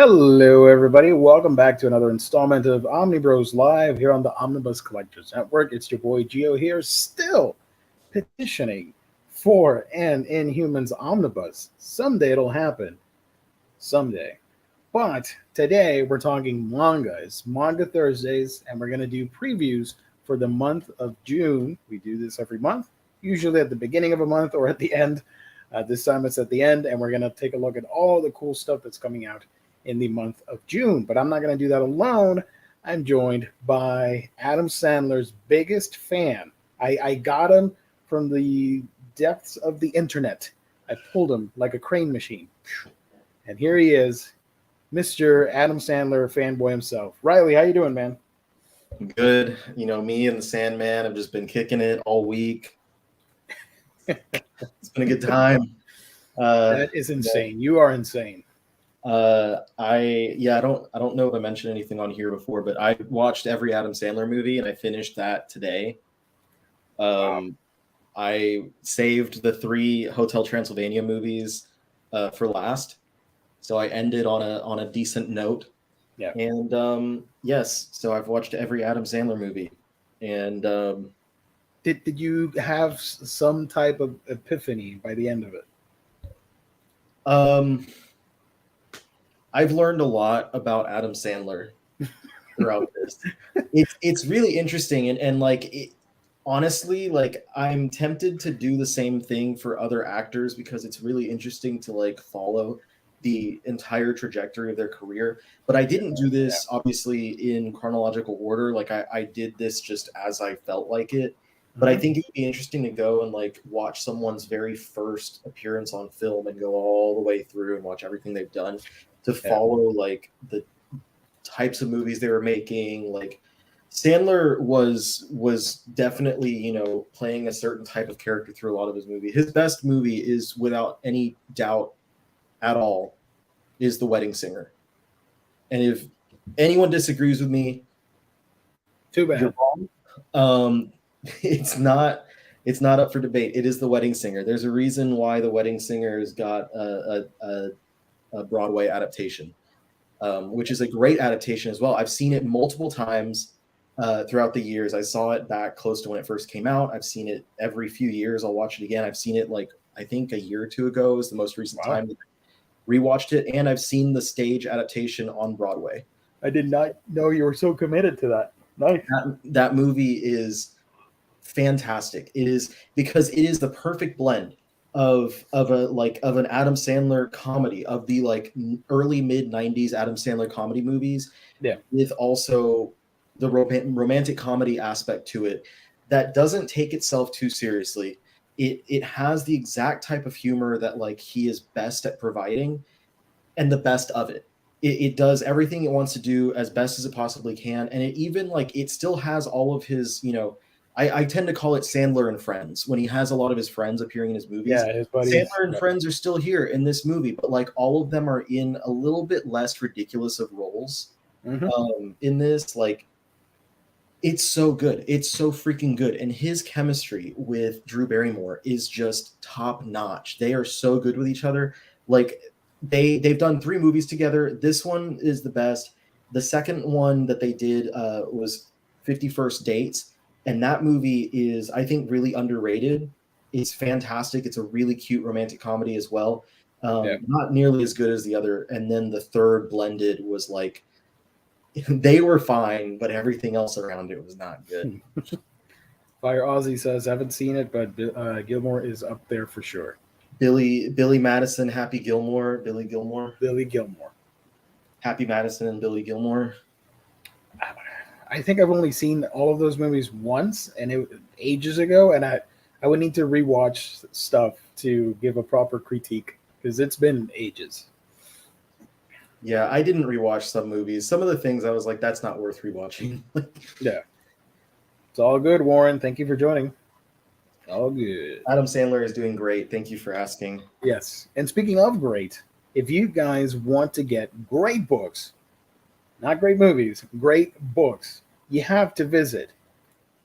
Hello, everybody. Welcome back to another installment of Omnibros Live here on the Omnibus Collectors Network. It's your boy Gio here, still petitioning for an Inhumans Omnibus. Someday it'll happen. Someday. But today we're talking manga. It's Manga Thursdays, and we're going to do previews for the month of June. We do this every month, usually at the beginning of a month or at the end. This time it's at the end, and we're going to take a look at all the cool stuff that's coming out in the month of June. But I'm not going to do that alone. I'm joined by Adam Sandler's biggest fan. I got him from the depths of the internet. I pulled him like a crane machine. And here he is, Mr. Adam Sandler fanboy himself. Riley, how you doing, man? Good. You know, me and the Sandman have just been kicking it all week. It's been a good time. That is insane. You are insane. I don't know if I mentioned anything on here before, but I watched every Adam Sandler movie and I finished that today. Wow. I saved the 3 Hotel Transylvania movies for last, so I ended on a decent note. Yeah. And yes, so I've watched every Adam Sandler movie, and Did you have some type of epiphany by the end of it? I've learned a lot about Adam Sandler throughout this. It's really interesting, and like honestly, like I'm tempted to do the same thing for other actors because it's really interesting to like follow the entire trajectory of their career. But I didn't do this obviously in chronological order. Like I did this just as I felt like it. But I think it would be interesting to go and like watch someone's very first appearance on film and go all the way through and watch everything they've done to follow like the types of movies they were making. Like Sandler was definitely, you know, playing a certain type of character through a lot of his movies. His best movie is without any doubt at all is The Wedding Singer. And if anyone disagrees with me, too bad. You're wrong. It's not up for debate. It is The Wedding Singer. There's a reason why The Wedding Singer's got a Broadway adaptation, which is a great adaptation as well. I've seen it multiple times throughout the years. I saw it back close to when it first came out. I've seen it every few years. I'll watch it again. I've seen it like I think a year or two ago is the most recent time that I rewatched it, and I've seen the stage adaptation on Broadway. I did not know you were so committed to that. Nice. That movie is fantastic. It is because it is the perfect blend of an Adam Sandler comedy, of the like early mid 90s Adam Sandler comedy movies, with also the romantic comedy aspect to it that doesn't take itself too seriously. It has the exact type of humor that like he is best at providing, and the best of it. It does everything it wants to do as best as it possibly can, and it even like it still has all of his, you know, I tend to call it Sandler and Friends when he has a lot of his friends appearing in his movies. Yeah, his buddies. Sandler and Friends are still here in this movie, but like all of them are in a little bit less ridiculous of roles in this. Like, it's so good. It's so freaking good. And his chemistry with Drew Barrymore is just top notch. They are so good with each other. Like they've done 3 movies together. This one is the best. The second one that they did was 51st Dates. And that movie is, I think, really underrated. It's fantastic. It's a really cute romantic comedy as well. Not nearly as good as the other. And then the third, Blended, was like, they were fine, but everything else around it was not good. Fire Aussie says, haven't seen it, but Gilmore is up there for sure. Billy Madison, Happy Gilmore, Billy Gilmore. Happy Madison and Billy Gilmore. I think I've only seen all of those movies once, and it ages ago, and I would need to rewatch stuff to give a proper critique because it's been ages. Yeah, I didn't rewatch some movies. Some of the things I was like, that's not worth rewatching. Yeah. It's all good, Warren. Thank you for joining. All good. Adam Sandler is doing great. Thank you for asking. Yes. And speaking of great, if you guys want to get great books, not great movies, great books, you have to visit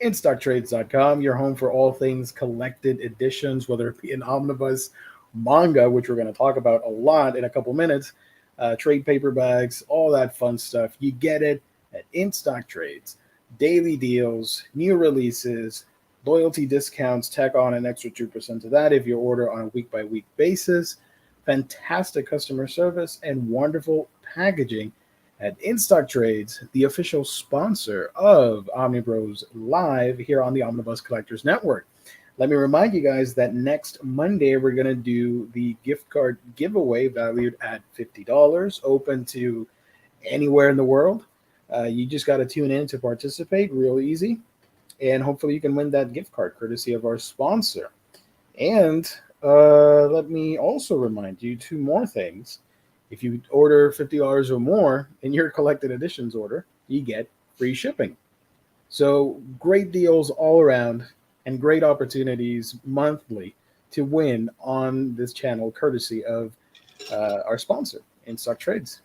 InStockTrades.com, your home for all things collected editions, whether it be an omnibus, manga, which we're going to talk about a lot in a couple minutes, trade paperbacks, all that fun stuff. You get it at in stock trades, daily deals, new releases, loyalty discounts. Tack on an extra 2% to that if you order on a week by week basis. Fantastic customer service and wonderful packaging at In Stock Trades, the official sponsor of Omnibros Live here on the Omnibus Collectors Network. Let me remind you guys that next Monday we're going to do the gift card giveaway valued at $50, open to anywhere in the world. You just got to tune in to participate, real easy. And hopefully you can win that gift card courtesy of our sponsor. And let me also remind you two more things. If you order $50 or more in your collected editions order, you get free shipping. So great deals all around and great opportunities monthly to win on this channel courtesy of our sponsor, In Stock Trades.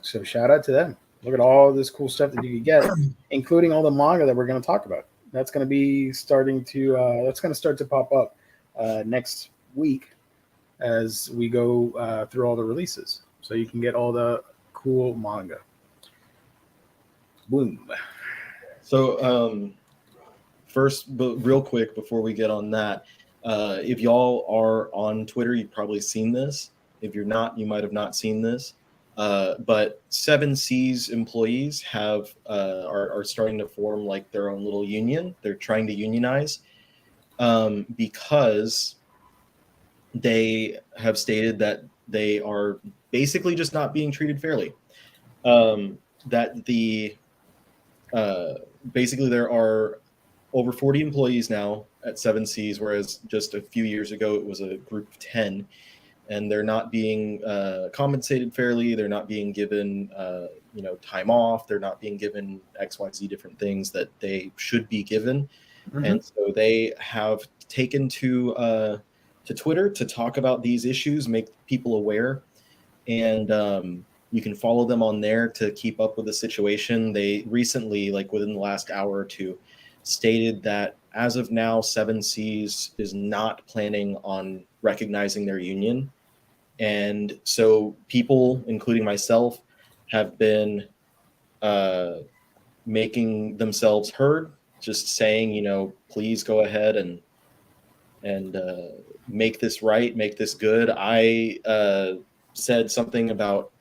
So shout out to them. Look at all this cool stuff that you can get, including all the manga that we're going to talk about. That's going to be starting to that's going to start to pop up next week as we go through all the releases. So you can get all the cool manga. Boom. So first, but real quick before we get on that, if y'all are on Twitter, you've probably seen this. If you're not, you might have not seen this. But 7C's employees have are starting to form like their own little union. They're trying to unionize because they have stated that they are basically just not being treated fairly. That the basically there are over 40 employees now at 7C's, whereas just a few years ago it was a group of 10. And they're not being compensated fairly. They're not being given, time off. They're not being given XYZ different things that they should be given. Mm-hmm. And so they have taken to Twitter to talk about these issues, make people aware. And you can follow them on there to keep up with the situation. They recently, like within the last hour or two, stated that as of now, 7C's is not planning on recognizing their union. And so people, including myself, have been making themselves heard, just saying, please go ahead and make this right, make this good. I said something about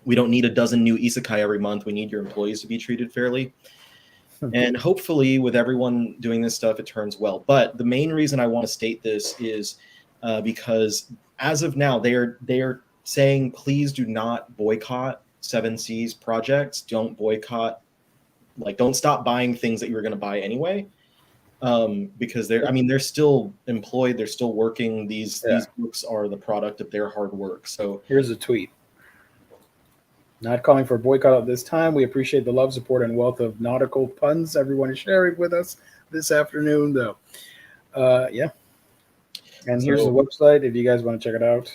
we don't need a dozen new isekai every month. We need your employees to be treated fairly. And hopefully with everyone doing this stuff, it turns well. But the main reason I want to state this is because as of now, they are saying, please do not boycott 7C's projects. Don't boycott, don't stop buying things that you were going to buy anyway. Because they're still employed. They're still working. These books are the product of their hard work. So here's a tweet. Not calling for a boycott at this time. We appreciate the love, support, and wealth of nautical puns everyone is sharing with us this afternoon, though. Yeah. And here's the website if you guys want to check it out.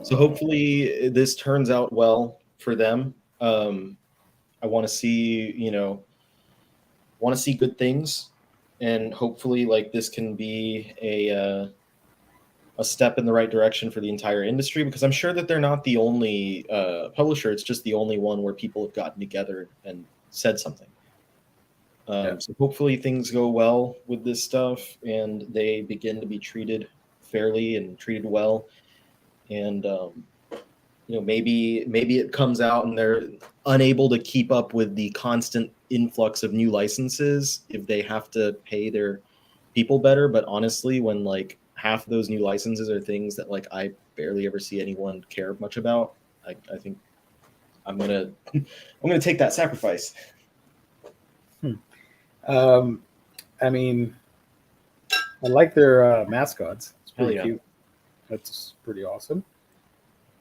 So hopefully this turns out well for them. I want to see, good things, and hopefully this can be a step in the right direction for the entire industry, because I'm sure that they're not the only publisher. It's just the only one where people have gotten together and said something. So hopefully things go well with this stuff and they begin to be treated fairly and treated well. And, maybe it comes out and they're unable to keep up with the constant influx of new licenses if they have to pay their people better. But honestly, when half of those new licenses are things that I barely ever see anyone care much about, I think I'm gonna take that sacrifice. I like their mascots. It's pretty cute. That's pretty awesome.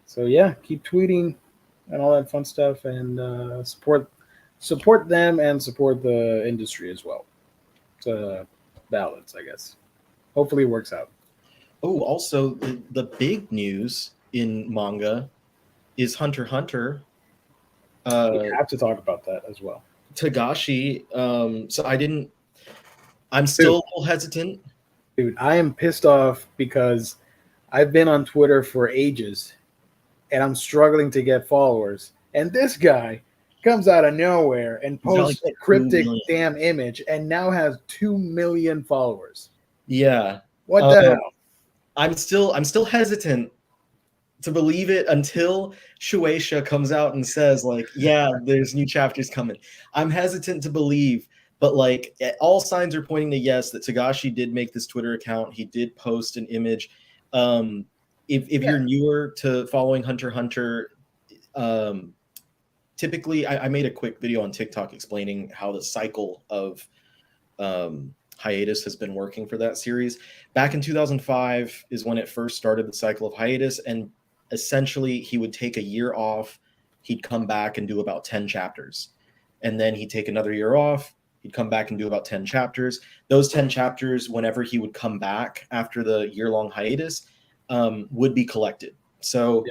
So yeah, keep tweeting and all that fun stuff, and support them and support the industry as well. It's a balance, I guess. Hopefully it works out. Oh, also the big news in manga is Hunter x Hunter. We have to talk about that as well. Tagashi. So I'm still a little hesitant Dude, I am pissed off because I've been on Twitter for ages and I'm struggling to get followers. And this guy comes out of nowhere and He's got, posts like, a cryptic 2 million. damn image and now has 2 million followers. Yeah. What the hell? I'm still hesitant to believe it until Shueisha comes out and says, like, yeah, there's new chapters coming. I'm hesitant to believe, but like all signs are pointing to yes, that Tagashi did make this Twitter account. He did post an image. If you're newer to following Hunter x Hunter, typically I made a quick video on TikTok explaining how the cycle of hiatus has been working for that series. Back in 2005 is when it first started, the cycle of hiatus, and essentially he would take a year off, he'd come back and do about 10 chapters, and then he'd take another year off, he'd come back and do about 10 chapters. Those 10 chapters, whenever he would come back after the year-long hiatus, would be collected. So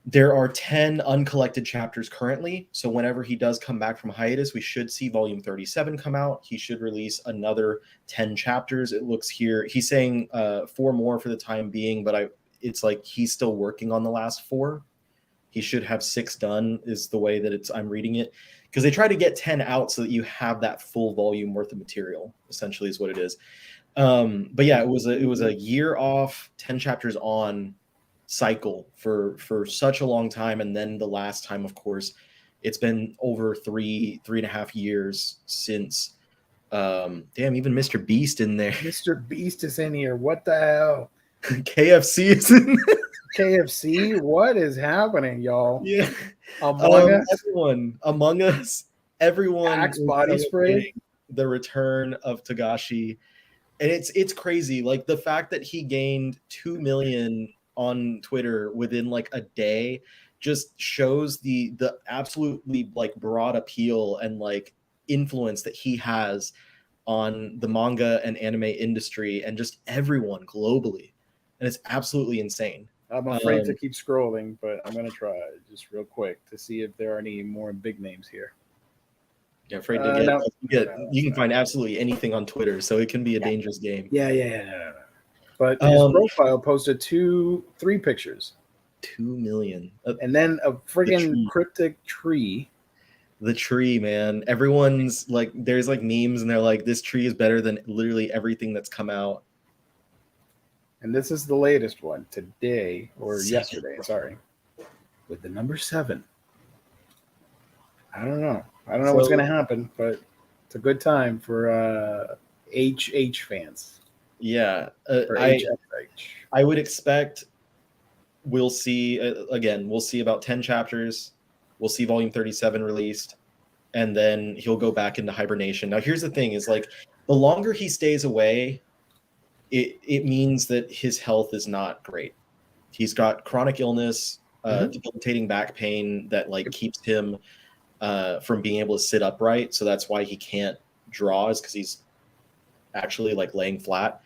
there are 10 uncollected chapters currently. So whenever he does come back from hiatus, we should see volume 37 come out. He should release another 10 chapters. It looks here. He's saying 4 more for the time being, but it's like he's still working on the last 4. He should have 6 done is the way that I'm reading it. Because they try to get 10 out so that you have that full volume worth of material, essentially is what it is. But yeah, it was a year off, 10 chapters on cycle for such a long time, and then the last time, of course, it's been over 3.5 years since even Mr. Beast in there. Mr. Beast is in here. What the hell? KFC is in there. KFC? What is happening, y'all? Yeah. Among Us? Everyone Axe body spray. The return of Tagashi. And it's crazy. Like the fact that he gained 2 million on Twitter within like a day just shows the absolutely like broad appeal and like influence that he has on the manga and anime industry and just everyone globally. And it's absolutely insane. I'm afraid to keep scrolling, but I'm going to try just real quick to see if there are any more big names here. Yeah, afraid to you can find absolutely anything on Twitter, so it can be a dangerous game. Yeah. But his profile posted 3 pictures. 2 million. And then a friggin' cryptic tree. The tree, man. Everyone's like, there's like memes and they're like, this tree is better than literally everything that's come out. And this is the latest one today, or yesterday, sorry. With the number 7. I don't know what's going to happen, but it's a good time for HH fans. Yeah. I would expect we'll see, we'll see about 10 chapters. We'll see volume 37 released, and then he'll go back into hibernation. Now, here's the thing is like the longer he stays away, it means that his health is not great. He's got chronic illness, debilitating back pain that like keeps him from being able to sit upright. So that's why he can't draw, is because he's actually like laying flat.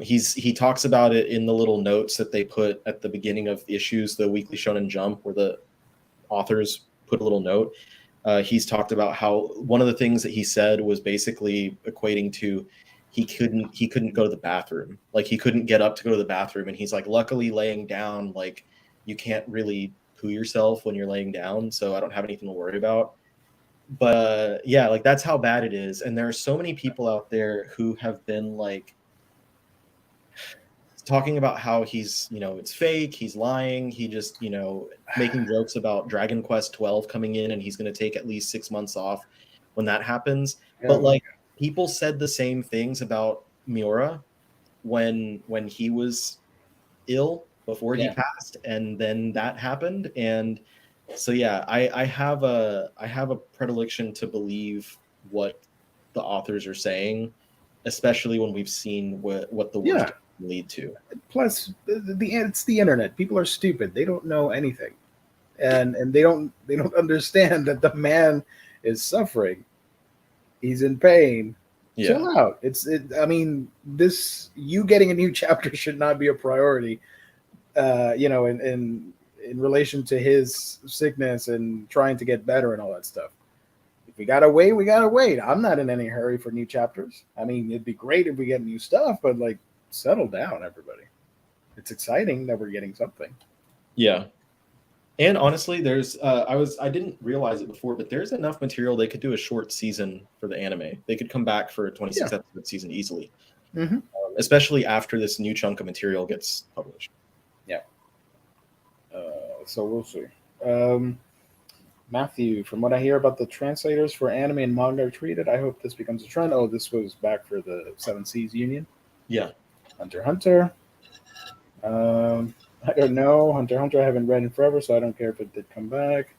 He talks about it in the little notes that they put at the beginning of issues, the Weekly Shonen Jump, where the authors put a little note. He's talked about how one of the things that he said was basically equating to he couldn't go to the bathroom. Like he couldn't get up to go to the bathroom. And he's like, luckily laying down, like you can't really poo yourself when you're laying down. So I don't have anything to worry about. But yeah, like that's how bad it is. And there are so many people out there who have been like talking about how he's, it's fake, he's lying, he just, making jokes about Dragon Quest 12 coming in and he's going to take at least 6 months off when that happens. Yeah, but like people said the same things about Miura when he was ill before he passed, and then that happened. And so yeah, I have a predilection to believe what the authors are saying, especially when we've seen what the worst lead to. Plus, it's the internet. People are stupid. They don't know anything, and they don't understand that the man is suffering. He's in pain. Yeah. Chill out. I mean, you getting a new chapter should not be a priority. In relation to his sickness and trying to get better and all that stuff. we gotta wait, we gotta wait. I'm not in any hurry for new chapters. I mean, it'd be great if we get new stuff, but like, settle down, everybody. It's exciting that we're getting something. Yeah. And honestly, there's I didn't realize it before, but there's enough material they could do a short season for the anime. They could come back for a 26 episode season easily, especially after this new chunk of material gets published. Yeah. So we'll see. Matthew, from what I hear about the translators for anime and manga are treated, I hope this becomes a trend. Oh, this was back for the Seven Seas Union. Yeah. Hunter x Hunter. I don't know. Hunter x Hunter I haven't read in forever, so I don't care if it did come back.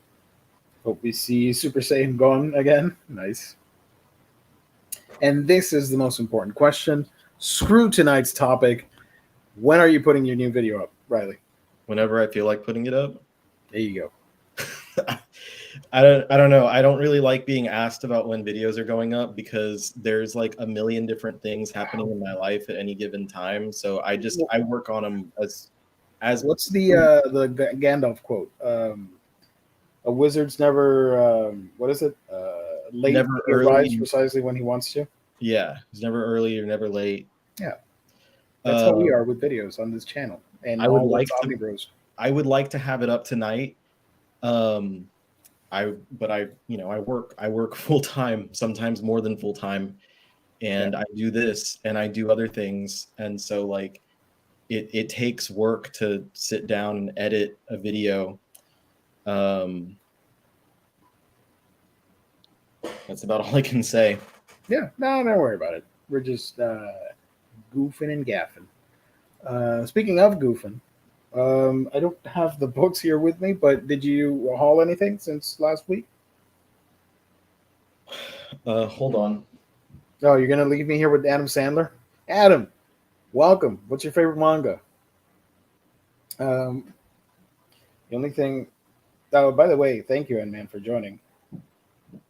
Hope we see Super Saiyan Gon again. Nice. And this is the most important question. Screw tonight's topic. When are you putting your new video up, Riley? Whenever I feel like putting it up. There you go. I don't know. I don't really like being asked about when videos are going up because there's like a million different things happening in my life at any given time. So I work on them as what's the Gandalf quote? A wizard's never what is it? Late never arrives precisely when he wants to. Yeah, he's never early or never late. Yeah, that's how we are with videos on this channel. And I would like Omnibros. I would like to have it up tonight. I work full time, sometimes more than full time, and I do this and I do other things, and so like it takes work to sit down and edit a video. That's about all I can say. Yeah, no, don't worry about it. We're just goofing and gaffing. Speaking of goofing, I don't have the books here with me, but did you haul anything since last week? Hold on. Oh, you're gonna leave me here with Adam Sandler? Adam, welcome. What's your favorite manga? The only thing. Oh, by the way, thank you, N-Man, for joining. I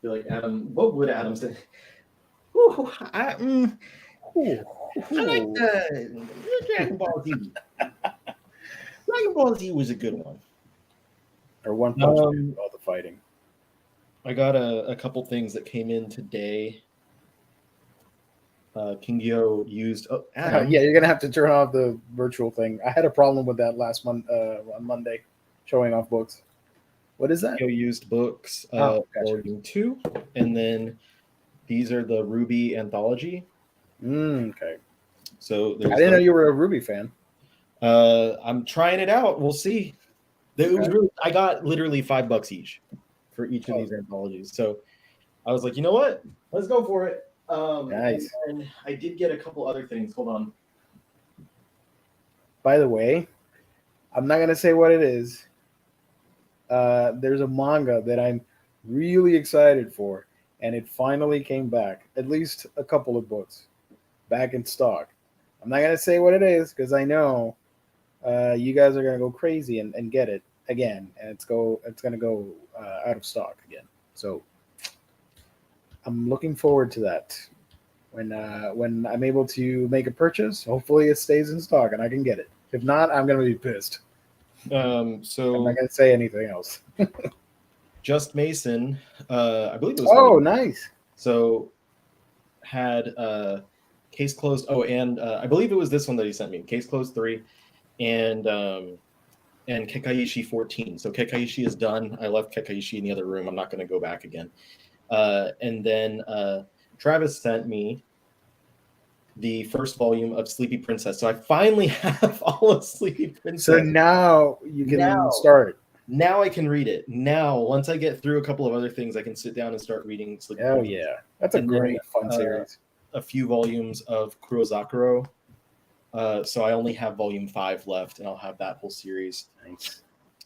feel like Adam. What would Adam say? I like the Dragon Ball Z. Dragon Ball Z was a good one. Or One Punch Man, all the fighting. I got a couple things that came in today. Kingyo used. Oh, Adam. Yeah, you're gonna have to turn off the virtual thing. I had a problem with that last month on Monday, showing off books. What is that? Kingyo used books, gotcha. Volume 2, and then these are the Ruby anthology. Okay. So I didn't know you were a Ruby fan. I'm trying it out. We'll see. It was really, I got literally $5 each for each of these anthologies. So I was like, you know what? Let's go for it. Nice. And I did get a couple other things. Hold on. By the way, I'm not gonna say what it is. There's a manga that I'm really excited for, and it finally came back. At least a couple of books back in stock. I'm not gonna say what it is because I know you guys are gonna go crazy and get it again, and it's gonna go out of stock again. So I'm looking forward to that. When I'm able to make a purchase, hopefully it stays in stock and I can get it. If not, I'm gonna be pissed. So I'm not gonna say anything else. Just Mason, I believe it was. Oh, nice. So had Case Closed. Oh, and I believe it was this one that he sent me. Case Closed 3, and Kekaishi 14. So Kekaishi is done. I left Kekaishi in the other room. I'm not going to go back again. And then Travis sent me the first volume of Sleepy Princess. So I finally have all of Sleepy Princess. So now you can start. Now I can read it. Now, once I get through a couple of other things, I can sit down and start reading Sleepy Princess. Oh, yeah. That's a great, fun series. A few volumes of Kurozakuro. So I only have volume 5 left, and I'll have that whole series. Nice.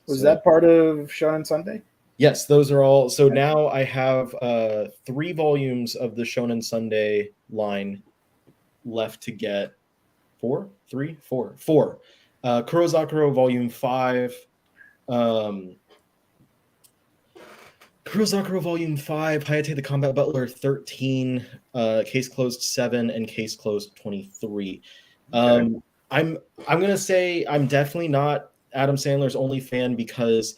Was that part of Shonen Sunday? Yes, those are all. So now I have 3 volumes of the Shonen Sunday line left to get. 4. Kurozakuro volume 5. Kurozakuro volume 5, Hayate the Combat Butler 13, Case Closed 7, and Case Closed 23. I'm gonna say I'm definitely not Adam Sandler's only fan because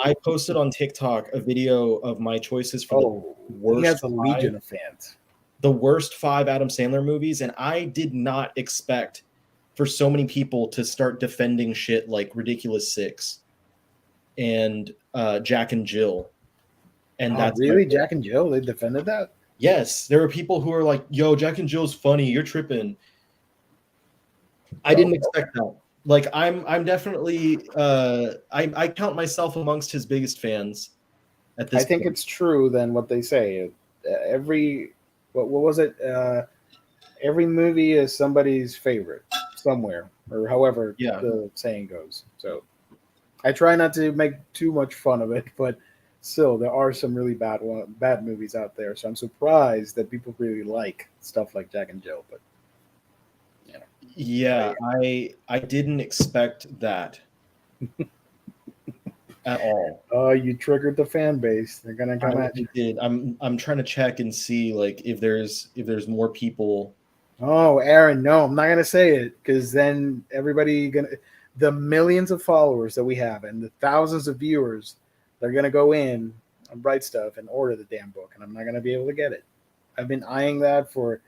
I posted on TikTok a video of my choices for Oh, the he worst has a legion of fans. the worst 5 Adam Sandler movies, and I did not expect for so many people to start defending shit like Ridiculous Six and Jack and Jill. And Oh, that's my really? Jack and Jill? They defended that? yes. There were people who are like, "Yo, Jack and Jill's funny. You're tripping." I didn't Oh, expect that. Like, I'm definitely I count myself amongst his biggest fans at I this think point. it's true then what they say. Every what was it? Every movie is somebody's favorite somewhere, or however Yeah. the saying goes. So I try not to make too much fun of it, but still, there are some really bad movies out there. So I'm surprised that people really like stuff like Jack and Jill. But you know, Yeah, I didn't expect that at all. you triggered the fan base. They're gonna I come at you. did. I'm trying to check and see like if there's more people. Oh, Aaron, no, I'm not gonna say it because then everybody gonna the millions of followers that we have and the thousands of viewers, they're gonna go in on Bright Stuff and order the damn book, and I'm not gonna be able to get it. I've been eyeing that for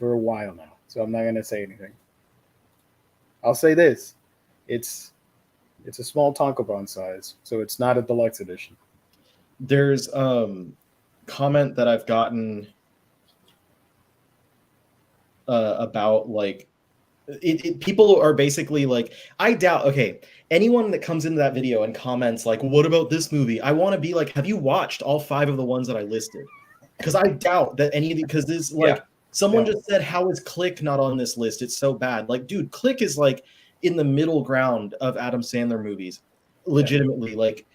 a while now, so I'm not gonna say anything. I'll say this: it's it's a small tankobon size, so it's not a deluxe edition. There's comment that I've gotten about like people are basically like, I doubt, okay, anyone that comes into that video and comments like, what about this movie? I want to be like, have you watched all 5 of the ones that I listed? Because I doubt that any of the, because this like Yeah. someone Yeah. just said, how is Click not on this list? It's so bad. Like, dude, Click is like in the middle ground of Adam Sandler movies. Legitimately, like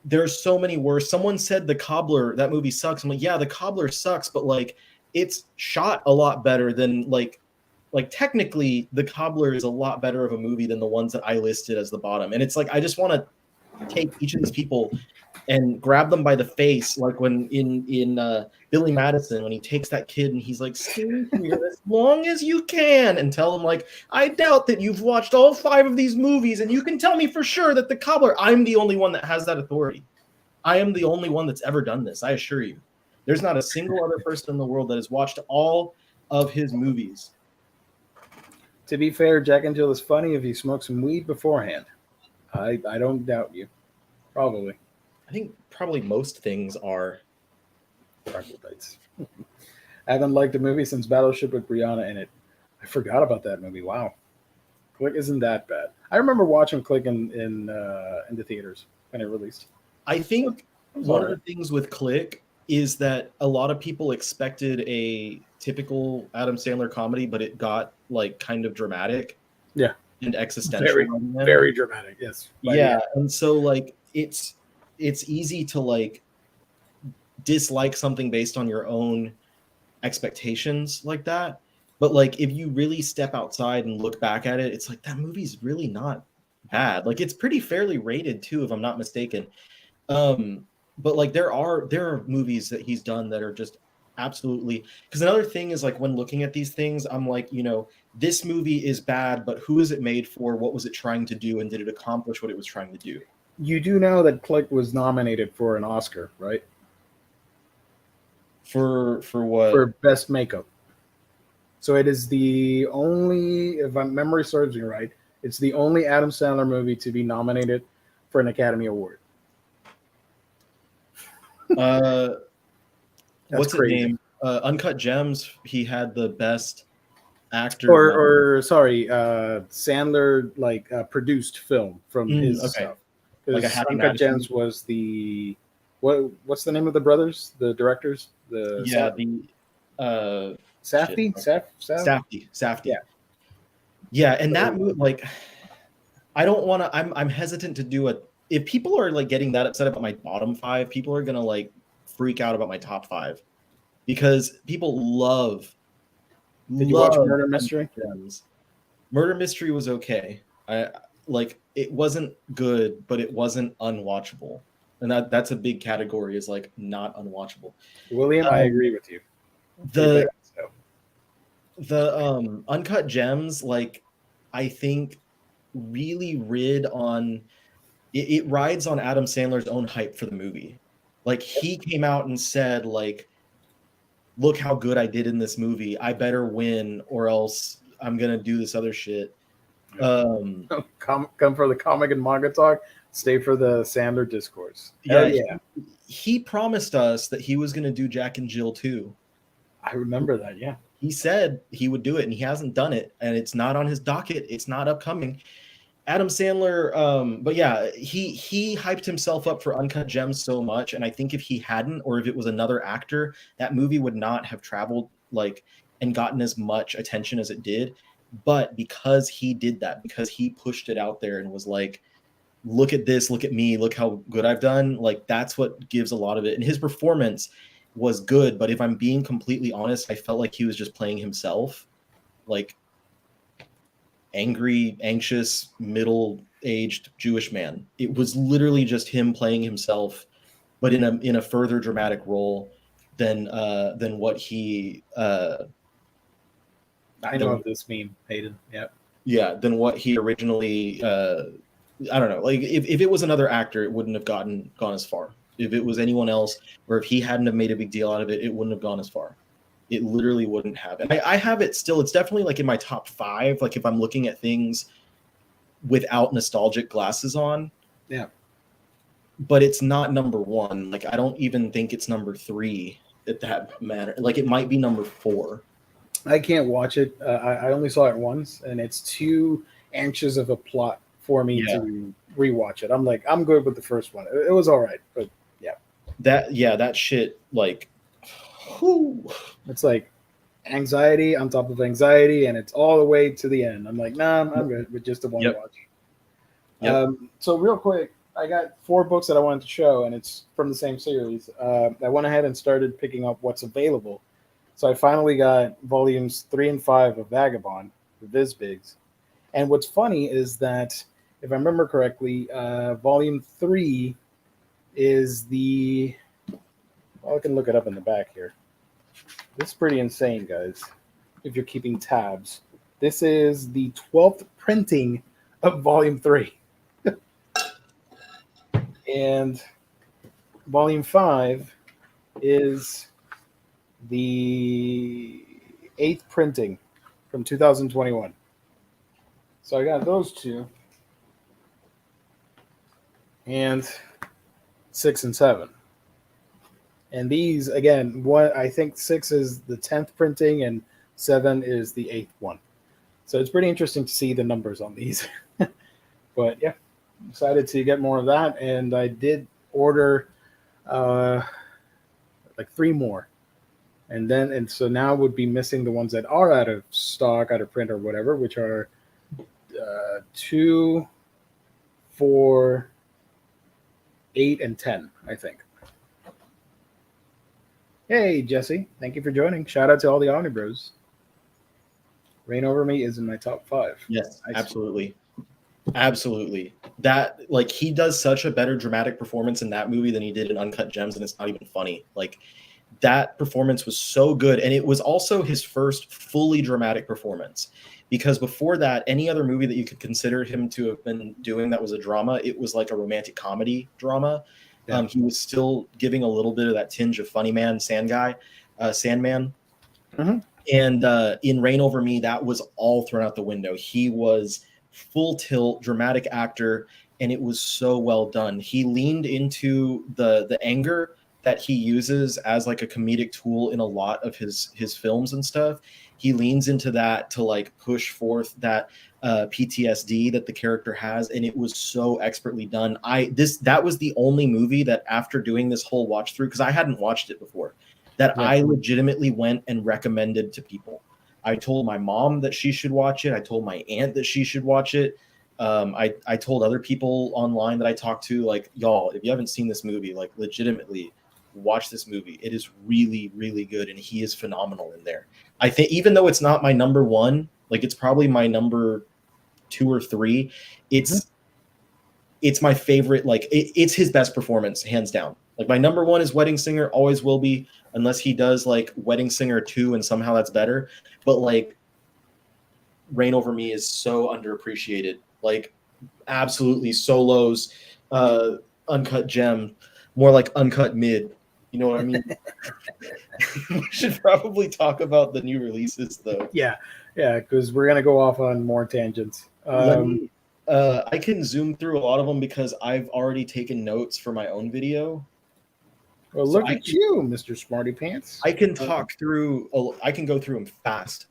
there's so many worse. Someone said The Cobbler, that movie sucks. I'm like, yeah, The Cobbler sucks, but like it's shot a lot better than like technically The Cobbler is a lot better of a movie than the ones that I listed as the bottom. And it's like I just want to take each of these people and grab them by the face, like when in Billy Madison, when he takes that kid and he's like, stay here as long as you can, and tell him like, I doubt that you've watched all 5 of these movies, and you can tell me for sure that The Cobbler. I'm the only one that has that authority. I am the only one that's ever done this. I assure you. There's not a single other person in the world that has watched all of his movies. To be fair, Jack and Jill is funny if you smoke some weed beforehand. I don't doubt you. Probably. I think probably most things are. Troglodytes. I haven't liked a movie since Battleship with Brianna in it. I forgot about that movie. Wow. Click isn't that bad. I remember watching Click in the theaters when it released. I think one of alright. the things with Click is that a lot of people expected a typical Adam Sandler comedy, but it got like kind of dramatic. Yeah. And existential. Very, very dramatic. Yes. Yeah, and so like it's easy to like dislike something based on your own expectations like that. But like if you really step outside and look back at it, it's like that movie's really not bad. Like it's pretty fairly rated too, if I'm not mistaken. But like there are movies that he's done that are just absolutely, because another thing is like when looking at these things, I'm like, you know, this movie is bad, but who is it made for? What was it trying to do? And did it accomplish what it was trying to do? You do know that Click was nominated for an Oscar, right? For what? For Best Makeup. So it is the only, if my memory serves me right, it's the only Adam Sandler movie to be nominated for an Academy Award. What's crazy. his name? Uncut Gems. He had the best actor. Or sorry, Sandler produced film from his stuff. Like Because Uncut Gems was the what's the name of the brothers, the directors? Safdie. Yeah. Yeah, and that movie, like, I don't want to. I'm hesitant to do it. If people are like getting that upset about my bottom 5, people are gonna like freak out about my top 5 because people love. Did you watch Murder Mystery? Murder Mystery was okay. I like it wasn't good, but it wasn't unwatchable, and that's a big category, is like not unwatchable. William, I agree with you. The Uncut Gems, like, I think really rid on it rides on Adam Sandler's own hype for the movie. Like he came out and said like, look how good I did in this movie. I better win or else I'm gonna do this other shit. Come for the comic and manga talk. Stay for the Sandler discourse. Yeah, Yeah. He promised us that he was gonna do Jack and Jill too. I remember that. Yeah. He said he would do it, and he hasn't done it, and it's not on his docket. It's not upcoming. Adam Sandler, but yeah, he hyped himself up for Uncut Gems so much, and I think if he hadn't, or if it was another actor, that movie would not have traveled like and gotten as much attention as it did. But because he did that, because he pushed it out there and was like, look at this, look at me, look how good I've done, like that's what gives a lot of it. And his performance was good, but if I'm being completely honest, I felt like he was just playing himself, like angry, anxious, middle-aged Jewish man. It was literally just him playing himself, but in a further dramatic role than what he I know of this meme, Hayden. Yeah. Yeah, than what he originally I don't know. Like if it was another actor, it wouldn't have gone as far. If it was anyone else, or if he hadn't have made a big deal out of it, it wouldn't have gone as far. It literally wouldn't have. And I have it still. It's definitely like in my top 5. Like if I'm looking at things without nostalgic glasses on. Yeah. But it's not number 1. Like I don't even think it's number 3 at that matter. Like it might be number 4. I can't watch it. I only saw it once, and it's too anxious of a plot for me to rewatch it. I'm like, I'm good with the first one. It was all right, but yeah. That shit, like, whew. It's like anxiety on top of anxiety, and it's all the way to the end. I'm like, nah, I'm good with just the one watch. Yep. So real quick, I got 4 books that I wanted to show, and it's from the same series. I went ahead and started picking up what's available. So I finally got volumes 3 and 5 of Vagabond, the Viz Bigs. And what's funny is that, if I remember correctly, volume 3 is the... Well, I can look it up in the back here. This is pretty insane, guys, if you're keeping tabs. This is the 12th printing of volume 3. And volume 5 is the 8th printing from 2021. So I got those 2. And 6 and 7. And these, again, I think 6 is the 10th printing and 7 is the 8th one. So it's pretty interesting to see the numbers on these. But yeah, decided to get more of that. And I did order like 3 more. And so now would be missing the ones that are out of stock, out of print or whatever, which are 2, 4, 8, and 10, I think. Hey, Jesse. Thank you for joining. Shout out to all the Omnibros. Reign Over Me is in my top 5. Yes, absolutely. Absolutely. That, like, he does such a better dramatic performance in that movie than he did in Uncut Gems, and it's not even funny. Like, that performance was so good, and it was also his first fully dramatic performance. Because before that, any other movie that you could consider him to have been doing that was a drama, it was like a romantic comedy drama. Yeah. He was still giving a little bit of that tinge of funny man, Sandman. Mm-hmm. And in Reign Over Me, that was all thrown out the window. He was full tilt, dramatic actor, and it was so well done. He leaned into the anger that he uses as like a comedic tool in a lot of his films and stuff. He leans into that to like push forth that PTSD that the character has, and it was so expertly done. That was the only movie that after doing this whole watch through, because I hadn't watched it before, that I legitimately went and recommended to people. I told my mom that she should watch it. I told my aunt that she should watch it. I told other people online that I talked to, like, y'all, if you haven't seen this movie, like legitimately watch this movie. It is really, really good, and he is phenomenal in there. I think even though it's not my number 1, like it's probably my number 2 or 3, it's my favorite. Like it's his best performance, hands down. Like my number 1 is Wedding Singer, always will be, unless he does like Wedding Singer 2 and somehow that's better. But like Reign Over Me is so underappreciated. Like absolutely solos. uncut gem, more like uncut mid. You know what I mean? We should probably talk about the new releases though. Yeah, because we're gonna go off on more tangents. I can zoom through a lot of them because I've already taken notes for my own video. Well, So look at you, Mr. Smarty Pants. I can talk through. I can go through them fast.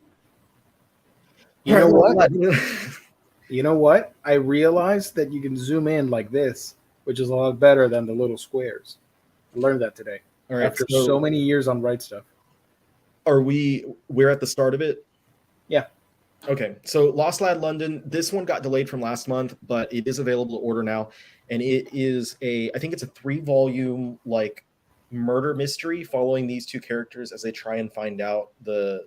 You know what? You know what? I realized that you can zoom in like this, which is a lot better than the little squares. I learned that today. All right, after so many years on Right Stuff. We're at the start of it? Yeah. Okay, so Lost Lad London, this one got delayed from last month, but it is available to order now. And it is I think it's a 3-volume like murder mystery following these two characters as they try and find out the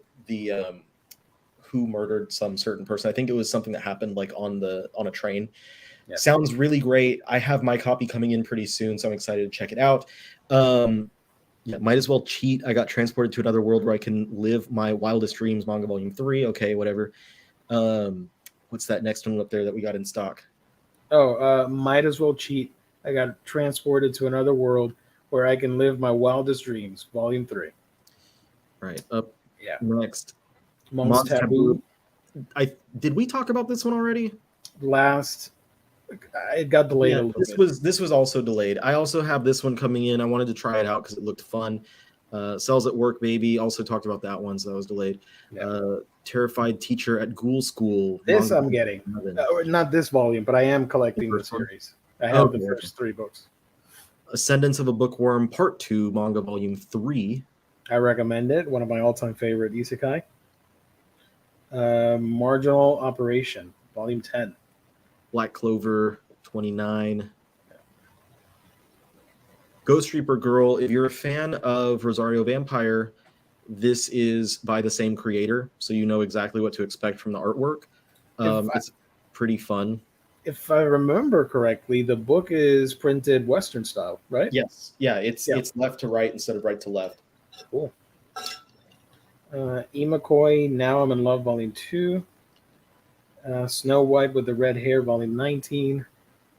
who murdered some certain person. I think it was something that happened like on a train. Yeah. Sounds really great. I have my copy coming in pretty soon, so I'm excited to check it out. Yeah, might as well cheat. I got transported to another world where I can live my wildest dreams. Manga Volume 3. Okay, whatever. What's that next one up there that we got in stock? Oh, might as well cheat. I got transported to another world where I can live my wildest dreams. Volume 3. All right, up. Yeah. Next. Mon's Taboo. Did we talk about this one already? It got delayed a little bit. This was also delayed. I also have this one coming in. I wanted to try it out because it looked fun. Cells at Work Baby. Also talked about that one, so that was delayed. Yeah. Terrified Teacher at Ghoul School. This I'm getting. Not this volume, but I am collecting the series. I have the first 3 books. Ascendance of a Bookworm Part 2, Manga Volume 3. I recommend it. One of my all-time favorite isekai. Marginal Operation, Volume 10. Black Clover 29. Ghost Reaper Girl. If you're a fan of Rosario Vampire, this is by the same creator, so you know exactly what to expect from the artwork. It's pretty fun. If I remember correctly, the book is printed Western style, right? Yes. Yeah, it's left to right instead of right to left. Cool. Imakoi, Now I'm in Love, Volume 2. Snow White with the Red Hair, Volume 19.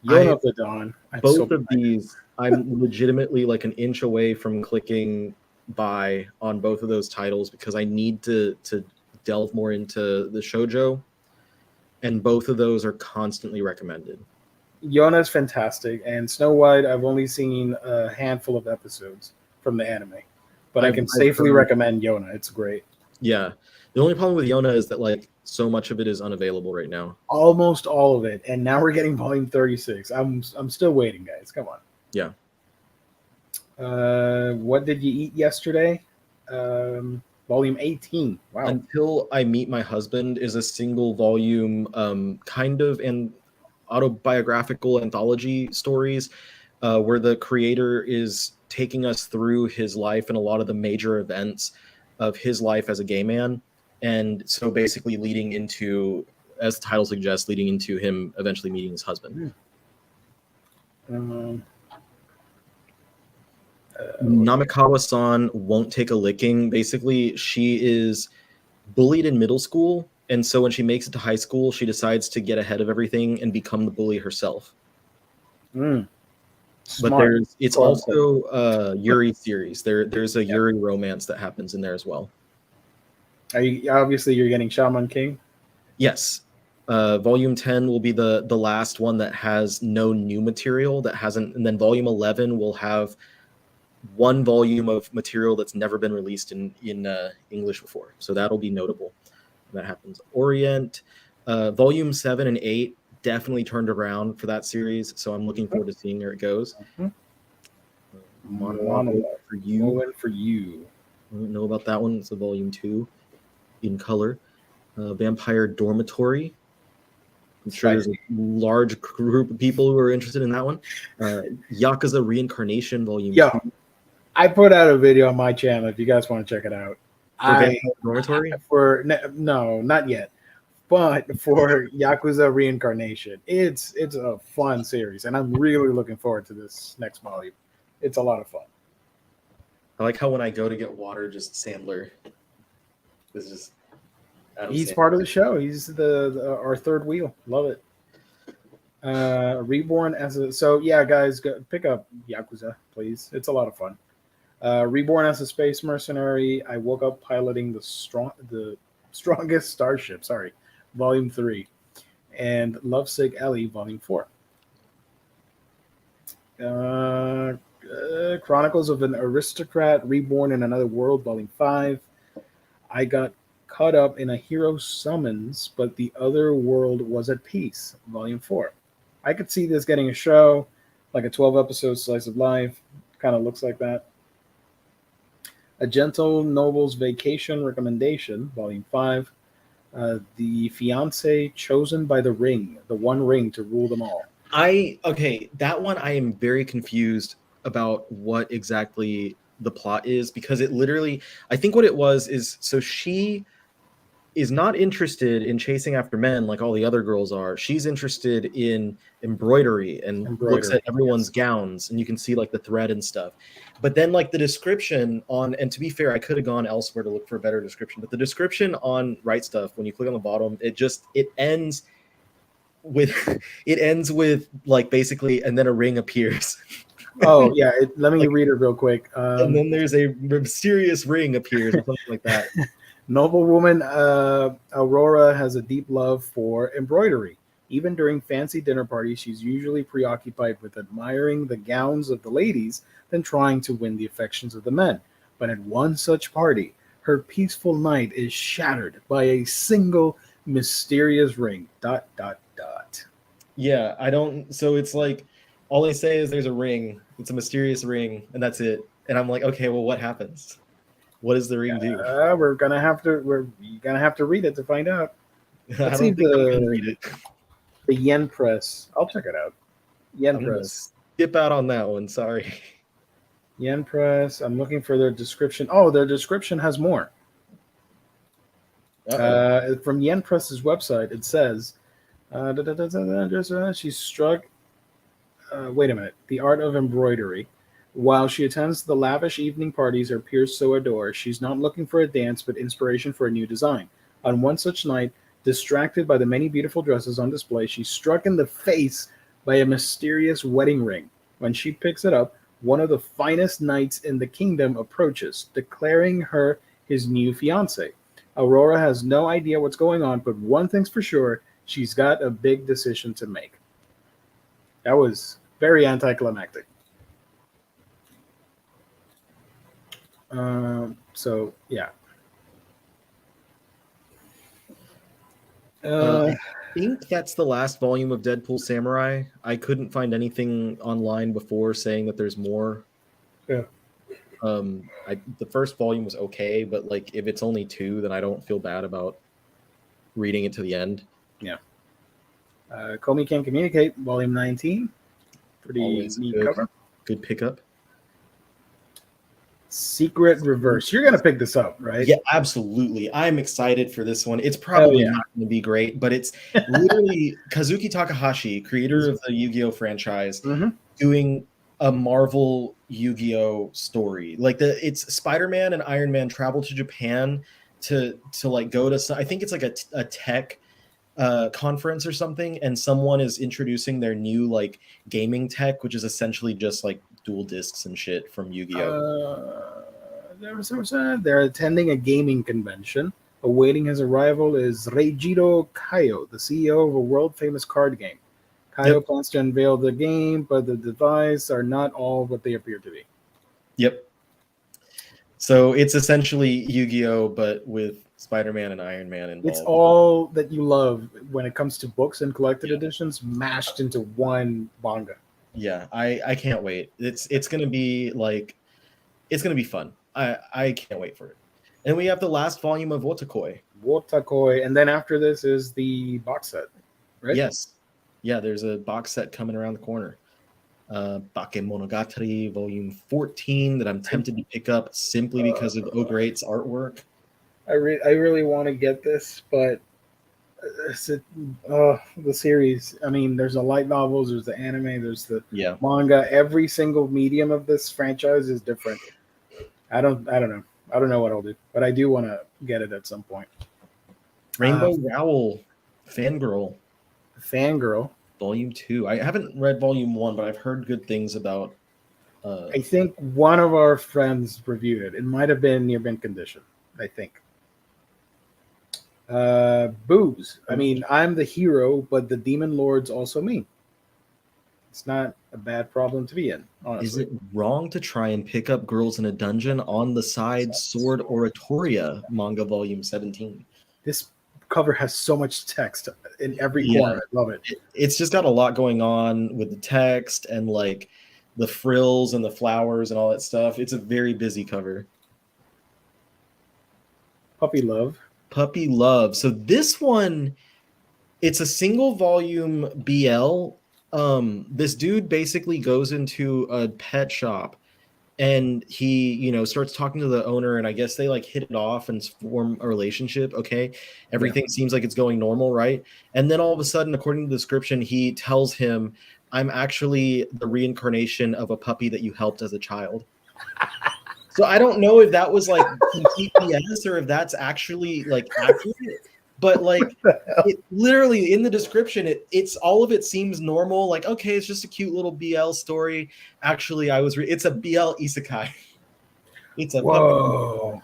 Yona of the Dawn. Both of these, I'm legitimately like an inch away from clicking buy on both of those titles because I need to delve more into the shoujo, and both of those are constantly recommended. Yona is fantastic, and Snow White, I've only seen a handful of episodes from the anime, but I can safely recommend Yona. It's great. Yeah. The only problem with Yona is that like so much of it is unavailable right now. Almost all of it, and now we're getting volume 36. I'm still waiting, guys. Come on. Yeah. What did you eat yesterday? Volume 18. Wow. Until I Meet My Husband is a single volume kind of an autobiographical anthology stories where the creator is taking us through his life and a lot of the major events of his life as a gay man. And so basically leading into, as the title suggests, leading into him eventually meeting his husband. Namikawa-san won't take a licking. Basically, she is bullied in middle school. And so when she makes it to high school, she decides to get ahead of everything and become the bully herself. But it's also a Yuri series. There's a Yuri romance that happens in there as well. Obviously you're getting Shaman King? Yes. Volume 10 will be the last one that has no new material that hasn't, and then volume 11 will have one volume of material that's never been released in English before. So that'll be notable. That happens. Orient, volume 7 and 8 definitely turned around for that series, so I'm looking forward to seeing where it goes. Monologue for you. I don't know about that one. It's a volume 2 in color. Vampire Dormitory. I'm sure there's a large group of people who are interested in that one. Yakuza Reincarnation volume 2. I put out a video on my channel if you guys want to check it out. Dormitory? No, not yet. But for Yakuza Reincarnation, it's a fun series, and I'm really looking forward to this next volume. It's a lot of fun. I like how when I go to get water, just Sandler. He's part of the show. He's our third wheel. Love it. Reborn as a so yeah, guys, go, pick up Yakuza, please. It's a lot of fun. Reborn as a space mercenary. I woke up piloting the strongest starship. Sorry, Volume 3, and Lovesick Ellie, Volume 4. Chronicles of an Aristocrat, Reborn in Another World, Volume 5. I got caught up in a hero summons, but the other world was at peace, Volume 4. I could see this getting a show, like a 12-episode slice of life. Kind of looks like that. A Gentle Noble's Vacation Recommendation, Volume 5. The Fiance Chosen by the Ring, the one ring to rule them all. That one I am very confused about what exactly the plot is, because it literally, I think what it was is, so she is not interested in chasing after men like all the other girls are. She's interested in embroidery and looks at everyone's gowns, and you can see like the thread and stuff. But then like the description on, and to be fair, I could have gone elsewhere to look for a better description, but the description on Right Stuff, when you click on the bottom, it ends with like basically, and then a ring appears. Oh yeah, let me read it real quick. And then there's a mysterious ring appears or something like that. Noblewoman Aurora has a deep love for embroidery. Even during fancy dinner parties, she's usually preoccupied with admiring the gowns of the ladies than trying to win the affections of the men. But at one such party, her peaceful night is shattered by a single mysterious ring. ... Yeah, I don't. So it's like all they say is there's a ring. It's a mysterious ring, and that's it. And I'm like, okay, well, what happens? What does the ring do? We're gonna have to read it to find out. Let's see I'm gonna read it. The Yen Press. I'll check it out. Yen Press. Skip out on that one. Sorry. Yen Press. I'm looking for their description. Oh, their description has more. From Yen Press's website, it says, she's struck. Wait a minute. The art of embroidery. While she attends the lavish evening parties her peers so adore, she's not looking for a dance but inspiration for a new design. On one such night, distracted by the many beautiful dresses on display, she's struck in the face by a mysterious wedding ring. When she picks it up, one of the finest knights in the kingdom approaches, declaring her his new fiancé. Aurora has no idea what's going on, but one thing's for sure, she's got a big decision to make. That was very anticlimactic. So yeah. I think that's the last volume of Deadpool Samurai. I couldn't find anything online before saying that there's more. Yeah. The first volume was okay, but like if it's only 2, then I don't feel bad about reading it to the end. Yeah. Komi Can Communicate, Volume 19. Pretty neat cover. Good pickup. Secret Reverse. You're gonna pick this up, right? Yeah, absolutely. I'm excited for this one. It's probably not going to be great, but it's literally Kazuki Takahashi, creator of the Yu-Gi-Oh franchise, doing a Marvel Yu-Gi-Oh story. Like it's Spider-Man and Iron Man travel to Japan to like go to I think it's like a tech conference or something, and someone is introducing their new like gaming tech, which is essentially just like dual discs and shit from Yu-Gi-Oh. They're attending a gaming convention. Awaiting his arrival is Reijiro Kaio, the CEO of a world-famous card game. Kaio plans to unveil the game, but the devices are not all what they appear to be. Yep. So it's essentially Yu-Gi-Oh, but with Spider-Man and Iron Man involved. It's all that you love when it comes to books and collected editions mashed into one manga. Yeah, I can't wait. It's gonna be like, it's gonna be fun. I can't wait for it. And we have the last volume of Wotakoi. And then after this is the box set, right? Yes. Yeah, there's a box set coming around the corner. Bakemonogatari Volume 14 that I'm tempted to pick up simply because of Ogreat's artwork. I really want to get this, but the series. I mean, there's the light novels, there's the anime, there's the manga. Every single medium of this franchise is different. I don't know. I don't know what I'll do, but I do want to get it at some point. Rainbow Rowell, Fangirl. Volume 2. I haven't read Volume 1, but I've heard good things about. I think one of our friends reviewed it. It might have been near mint condition. I think. Boobs. I mean, I'm the hero, but the demon lord's also me. It's not a bad problem to be in, honestly. Is it wrong to try and pick up girls in a dungeon on the side? Sword Oratoria manga volume 17. This cover has so much text in every corner. I love it. It's just got a lot going on with the text and like the frills and the flowers and all that stuff. It's a very busy cover. Puppy Love. Puppy Love. So this one, it's a single volume BL. This dude basically goes into a pet shop and he, you know, starts talking to the owner, and I guess they like hit it off and form a relationship. Okay. Everything seems like it's going normal, right? And then all of a sudden, according to the description, he tells him, I'm actually the reincarnation of a puppy that you helped as a child. So I don't know if that was like complete BS or if that's actually like accurate. But like it literally in the description, it's all of it seems normal. Like, okay, it's just a cute little BL story. Actually, it's a BL isekai. It's a whoa.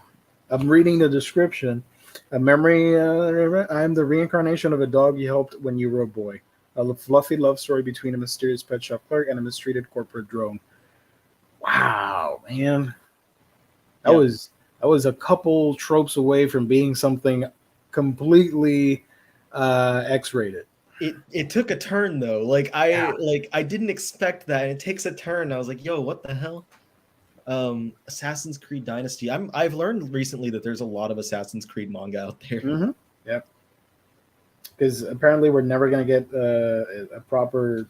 I'm reading the description. A memory. I'm the reincarnation of a dog you helped when you were a boy. A fluffy love story between a mysterious pet shop clerk and a mistreated corporate drone. Wow, man. That was a couple tropes away from being something completely X-rated. It took a turn though. Like I didn't expect that, and it takes a turn. I was like, yo, what the hell? Assassin's Creed Dynasty. I've learned recently that there's a lot of Assassin's Creed manga out there. Mm-hmm. Yep. Because apparently we're never going to get a proper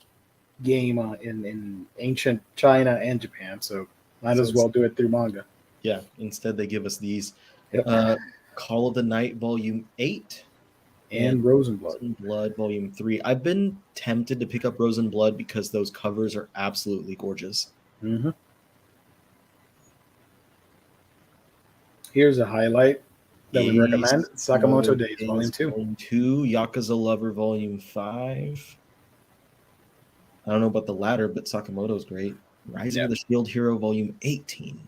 game in ancient China and Japan, so might as well do it through manga. Yeah, instead they give us these. Yep. Call of the Night Volume 8. And Rose and Blood. Blood Volume 3. I've been tempted to pick up Rose and Blood because those covers are absolutely gorgeous. Mm-hmm. Here's a highlight that we recommend. Sakamoto Days, Volume 2. Volume 2, Yakuza Lover, Volume 5. I don't know about the latter, but Sakamoto's great. Rising of the Shield Hero, Volume 18.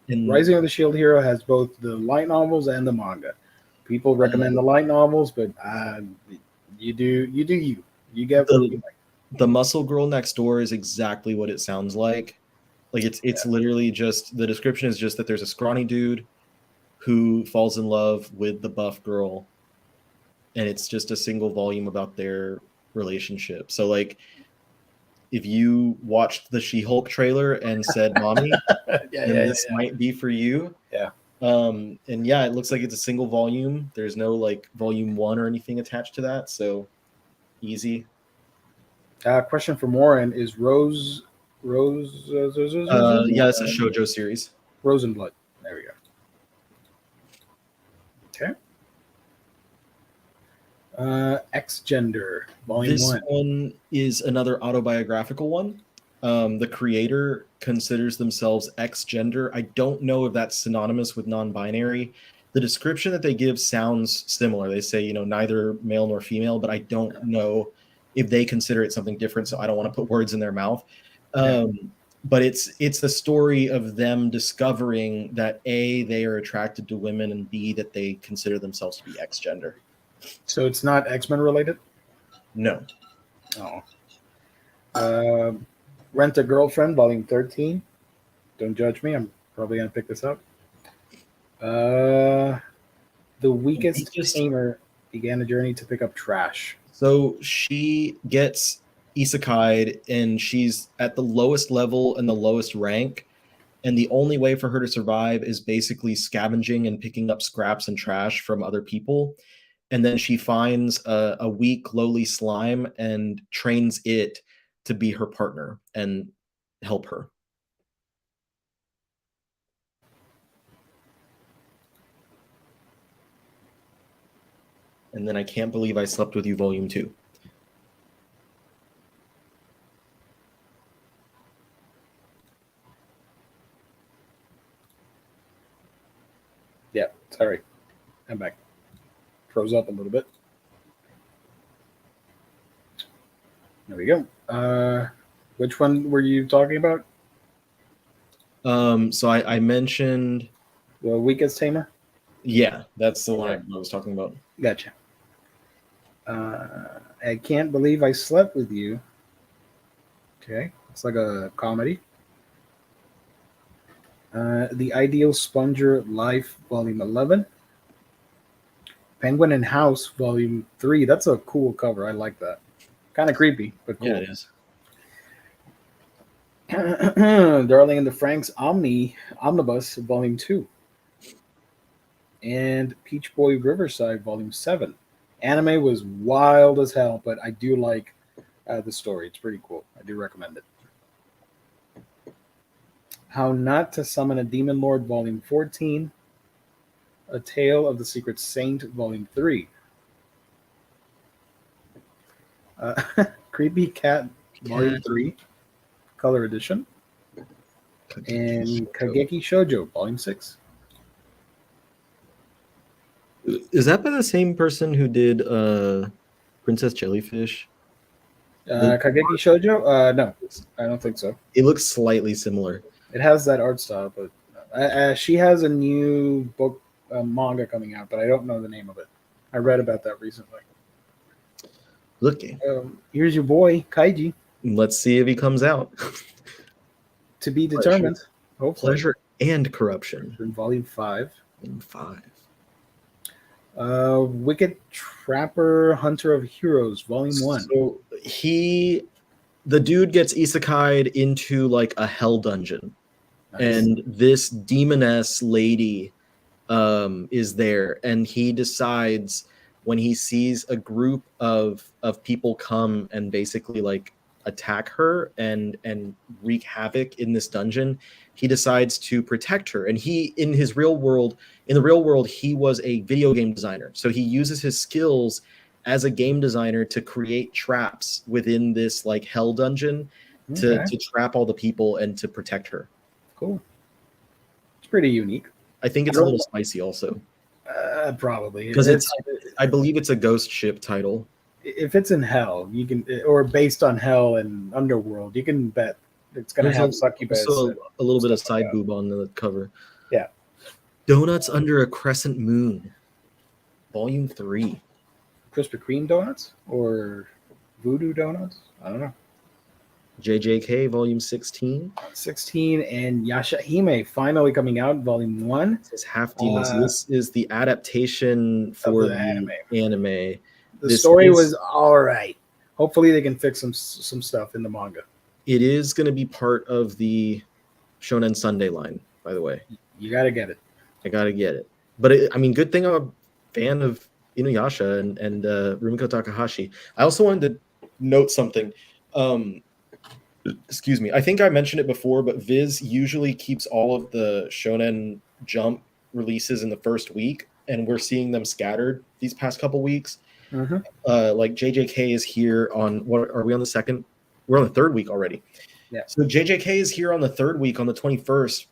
And Rising of the Shield Hero has both the light novels and the manga. People recommend the light novels, but you do you. You get what you like. The Muscle Girl Next Door is exactly what it sounds like. Like it's literally just, the description is just that there's a scrawny dude who falls in love with the buff girl, and it's just a single volume about their relationship. So like, if you watched the She-Hulk trailer and said, "Mommy, this might be for you," and it looks like it's a single volume. There's no like volume 1 or anything attached to that, so easy. Question from Warren: is Rose? Yeah, it's a shoujo series. Rose and Blood. There we go. Okay. X Gender Volume 1. This one is another autobiographical one. The creator considers themselves X Gender. I don't know if that's synonymous with non-binary. The description that they give sounds similar. They say, neither male nor female, but I don't know if they consider it something different, so I don't want to put words in their mouth. But it's the story of them discovering that A, they are attracted to women, and B, that they consider themselves to be X Gender. So it's not X-Men related? No. Oh. Rent a Girlfriend, Volume 13. Don't judge me. I'm probably going to pick this up. The Weakest Tamer began a journey to pick up trash. So she gets isekai'd, and she's at the lowest level and the lowest rank. And the only way for her to survive is basically scavenging and picking up scraps and trash from other people. And then she finds a weak, lowly slime and trains it to be her partner and help her. And then I Can't Believe I Slept With You, Volume 2. Yeah, sorry. I'm back. Froze up a little bit. There we go. Which one were you talking about? So I mentioned, The Weakest Tamer? yeah, that's the one Okay. I was talking about. Gotcha. I Can't Believe I Slept With You. Okay. It's like a comedy. The Ideal Sponger Life, Volume 11. Penguin and House, Volume 3. That's a cool cover. I like that. Kind of creepy, but cool. Yeah, it is. Darling in the Franxx Omnibus, Volume 2. And Peach Boy Riverside, Volume 7. Anime was wild as hell, but I do like the story. It's pretty cool. I do recommend it. How Not to Summon a Demon Lord, Volume 14. A Tale of the Secret Saint, Volume 3. Creepy Cat, Volume 3, Color Edition. And Kageki Shoujo, Volume 6. Is that by the same person who did Princess Jellyfish? Kageki Shoujo? No, I don't think so. It looks slightly similar. It has that art style, but she has a new book manga coming out, but I don't know the name of it. I read about that recently. Looking. Here's your boy, Kaiji. Let's see if he comes out. To be determined. Hopefully. Pleasure and Corruption. In Volume 5. In 5. Wicked Trapper, Hunter of Heroes, Volume 1. So the dude gets isekai'd into like a hell dungeon. Nice. And this demoness lady is there, and he decides when he sees a group of people come and basically like attack her and wreak havoc in this dungeon, he decides to protect her. And in the real world, he was a video game designer, so he uses his skills as a game designer to create traps within this like hell dungeon to trap all the people and to protect her. Cool. It's pretty unique. I think it's a little spicy also. Probably. Because I believe it's a ghost ship title. If it's in hell, you can, or based on hell and underworld, you can bet it's going to have succubus. Also a little bit of side boob on the cover. Yeah. Donuts Under a Crescent Moon, Volume 3. Krispy Kreme donuts or Voodoo donuts? I don't know. JJK, Volume 16. 16, and Yashahime finally coming out, Volume 1. This is half demons. This is the adaptation for the anime. The story was all right. Hopefully they can fix some stuff in the manga. It is going to be part of the Shonen Sunday line, by the way. You got to get it. I got to get it. But good thing I'm a fan of Inuyasha and Rumiko Takahashi. I also wanted to note something. Excuse me. I think I mentioned it before, but Viz usually keeps all of the Shonen Jump releases in the first week, and we're seeing them scattered these past couple weeks. Mm-hmm. Like JJK is here on what are we on the second? We're on the third week already. Yeah. So JJK is here on the third week on the 21st,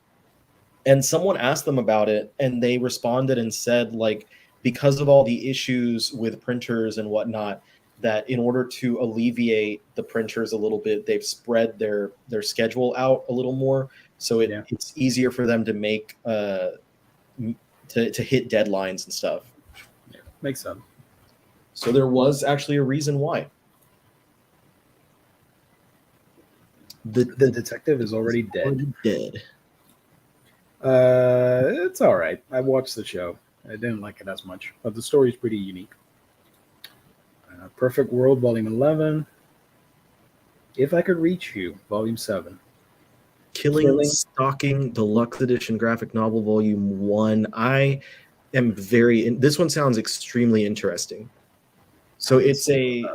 and someone asked them about it, and they responded and said, like, because of all the issues with printers and whatnot, that in order to alleviate the printers a little bit, they've spread their schedule out a little more, so it's easier for them to make to hit deadlines and stuff. Yeah, makes sense. So there was actually a reason why. The detective is already dead. It's all right. I watched the show. I didn't like it as much, but the story's pretty unique. Perfect World, Volume 11. If I Could Reach You, Volume 7. Killing Stalking Deluxe Edition graphic novel, Volume 1. I am this one sounds extremely interesting. So it's a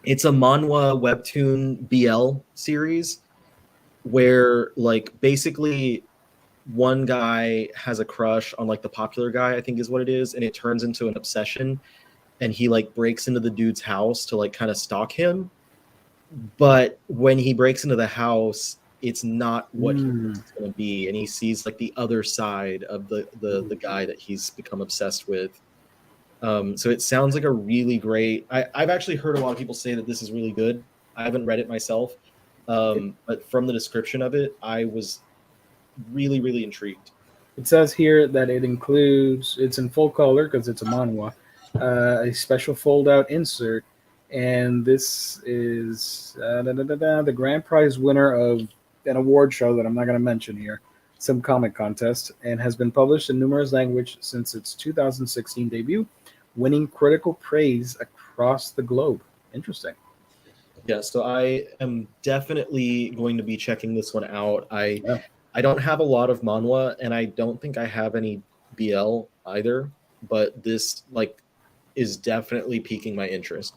manhwa webtoon BL series where like basically one guy has a crush on like the popular guy, I think is what it is, and it turns into an obsession, and he like breaks into the dude's house to like kind of stalk him. But when he breaks into the house, it's not what he thinks it's going to be, and he sees like the other side of the guy that he's become obsessed with. So it sounds like a really great. I've actually heard a lot of people say that this is really good. I haven't read it myself, but from the description of it, I was really, really intrigued. It says here that it's in full color because it's a manhwa, a special fold-out insert, and this is the grand prize winner of an award show that I'm not going to mention here, some comic contest, and has been published in numerous languages since its 2016 debut, winning critical praise across the globe. Interesting. Yeah, so I am definitely going to be checking this one out. Yeah. I don't have a lot of manhwa, and I don't think I have any BL either, but this is definitely piquing my interest.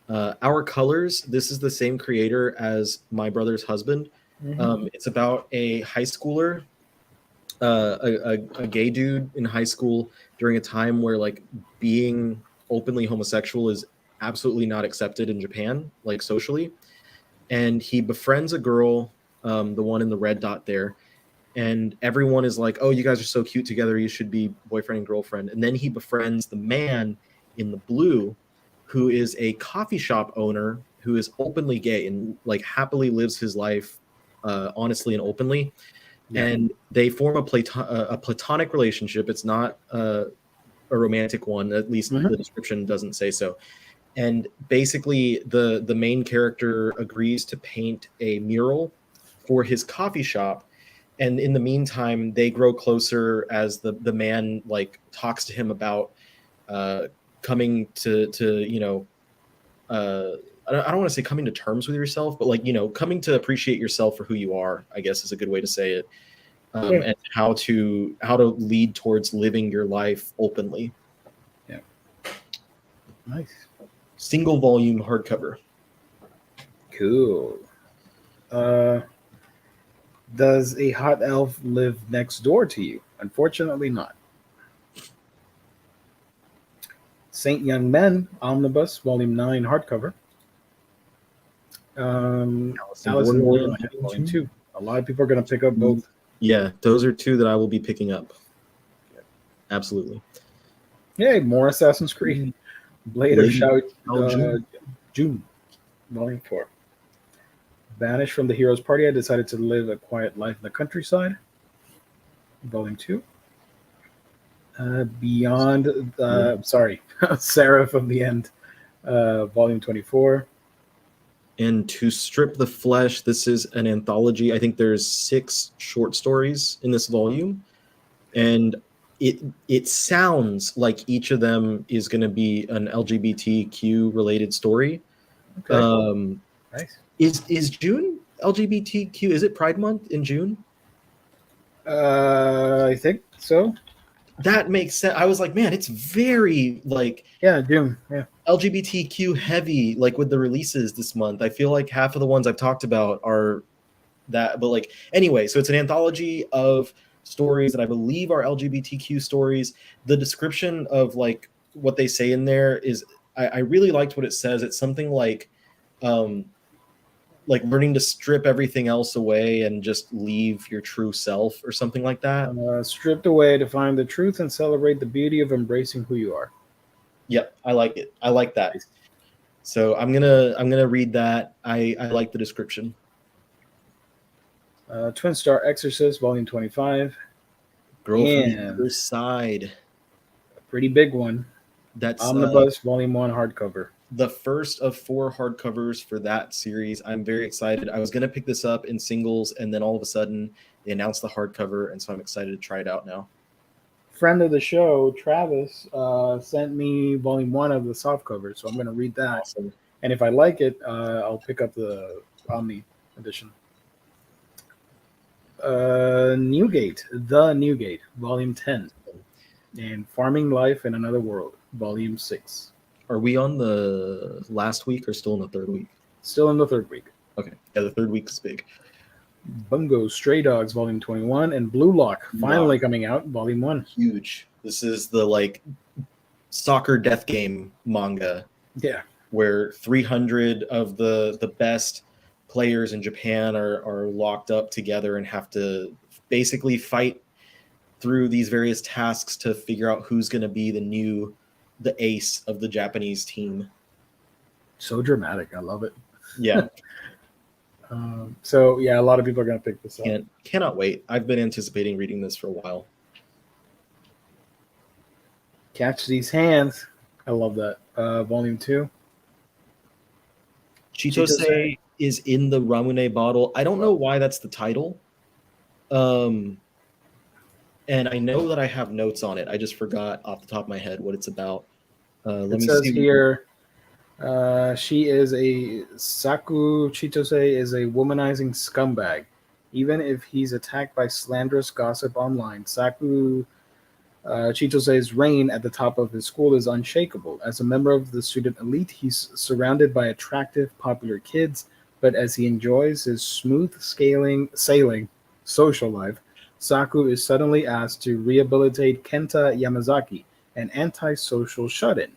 Our Colors, this is the same creator as My Brother's Husband. It's about a high schooler, a gay dude in high school during a time where being openly homosexual is absolutely not accepted in Japan, socially. And he befriends a girl, the one in the red dot there, and everyone is like, "Oh, you guys are so cute together. You should be boyfriend and girlfriend." And then he befriends the man in the blue, who is a coffee shop owner who is openly gay and happily lives his life honestly and openly. Yeah. And they form a platonic relationship. It's not a romantic one, at least the description doesn't say so. And basically the main character agrees to paint a mural for his coffee shop, and in the meantime they grow closer as the man talks to him about coming to I don't want to say coming to terms with yourself, but coming to appreciate yourself for who you are, I guess is a good way to say it. And how to lead towards living your life openly. Yeah. Nice. Single volume hardcover. Cool. Does a hot elf live next door to you? Unfortunately not. Saint Young Men Omnibus Volume 9 hardcover. Alice in Borderland Volume 2. A lot of people are going to pick up both. Yeah, those are two that I will be picking up. Absolutely. Yay, more Assassin's Creed. Blade of Shout June, Volume 4. Banished from the hero's party, I decided to live a quiet life in the countryside. Volume 2. Beyond, Seraph of the End, Volume 24. And To Strip the Flesh, this is an anthology. I think there's 6 short stories in this volume. And it sounds like each of them is going to be an LGBTQ related story. Okay. Nice. Is June LGBTQ? Is it Pride Month in June? I think so. That makes sense. I was like, man, it's very June. Yeah. LGBTQ heavy, with the releases this month. I feel like half of the ones I've talked about are that, but anyway, so it's an anthology of stories that I believe are LGBTQ stories. The description of what they say in there is I really liked what it says. It's something like learning to strip everything else away and just leave your true self or something like that. Stripped away to find the truth and celebrate the beauty of embracing who you are. Yep, I like it. I like that. So I'm gonna read that. I like the description. Twin Star Exorcist, Volume 25. Girl from the Other Side. A pretty big one. That's Omnibus Volume 1 hardcover. The first of 4 hardcovers for that series. I'm very excited. I was going to pick this up in singles, and then all of a sudden they announced the hardcover, and so I'm excited to try it out now. Friend of the show, Travis, sent me Volume 1 of the softcover, so I'm going to read that. Awesome. And if I like it, I'll pick up the Omni edition. Newgate, Volume 10. And Farming Life in Another World, Volume 6. Are we on the last week or still in the third week? Still in the third week. Okay. Yeah, the third week is big. Bungo Stray Dogs, Volume 21, and Blue Lock, finally coming out, Volume 1. Huge. This is the soccer death game manga. Yeah. Where 300 of the best players in Japan are locked up together and have to basically fight through these various tasks to figure out who's going to be the ace of the Japanese team. So dramatic. I love it. Yeah, So yeah, a lot of people are going to pick this up. cannot wait. I've been anticipating reading this for a while. Catch These Hands. I love that. Volume 2. Chitose is in the Ramune bottle. I don't know why that's the title. And I know that I have notes on it. I just forgot off the top of my head what it's about. Let It me says see. here, she is a Saku Chitose is a womanizing scumbag. Even if he's attacked by slanderous gossip online, Saku Chitose's reign at the top of his school is unshakable. As a member of the student elite, he's surrounded by attractive, popular kids, but as he enjoys his smooth sailing social life, Saku is suddenly asked to rehabilitate Kenta Yamazaki, an antisocial shut-in.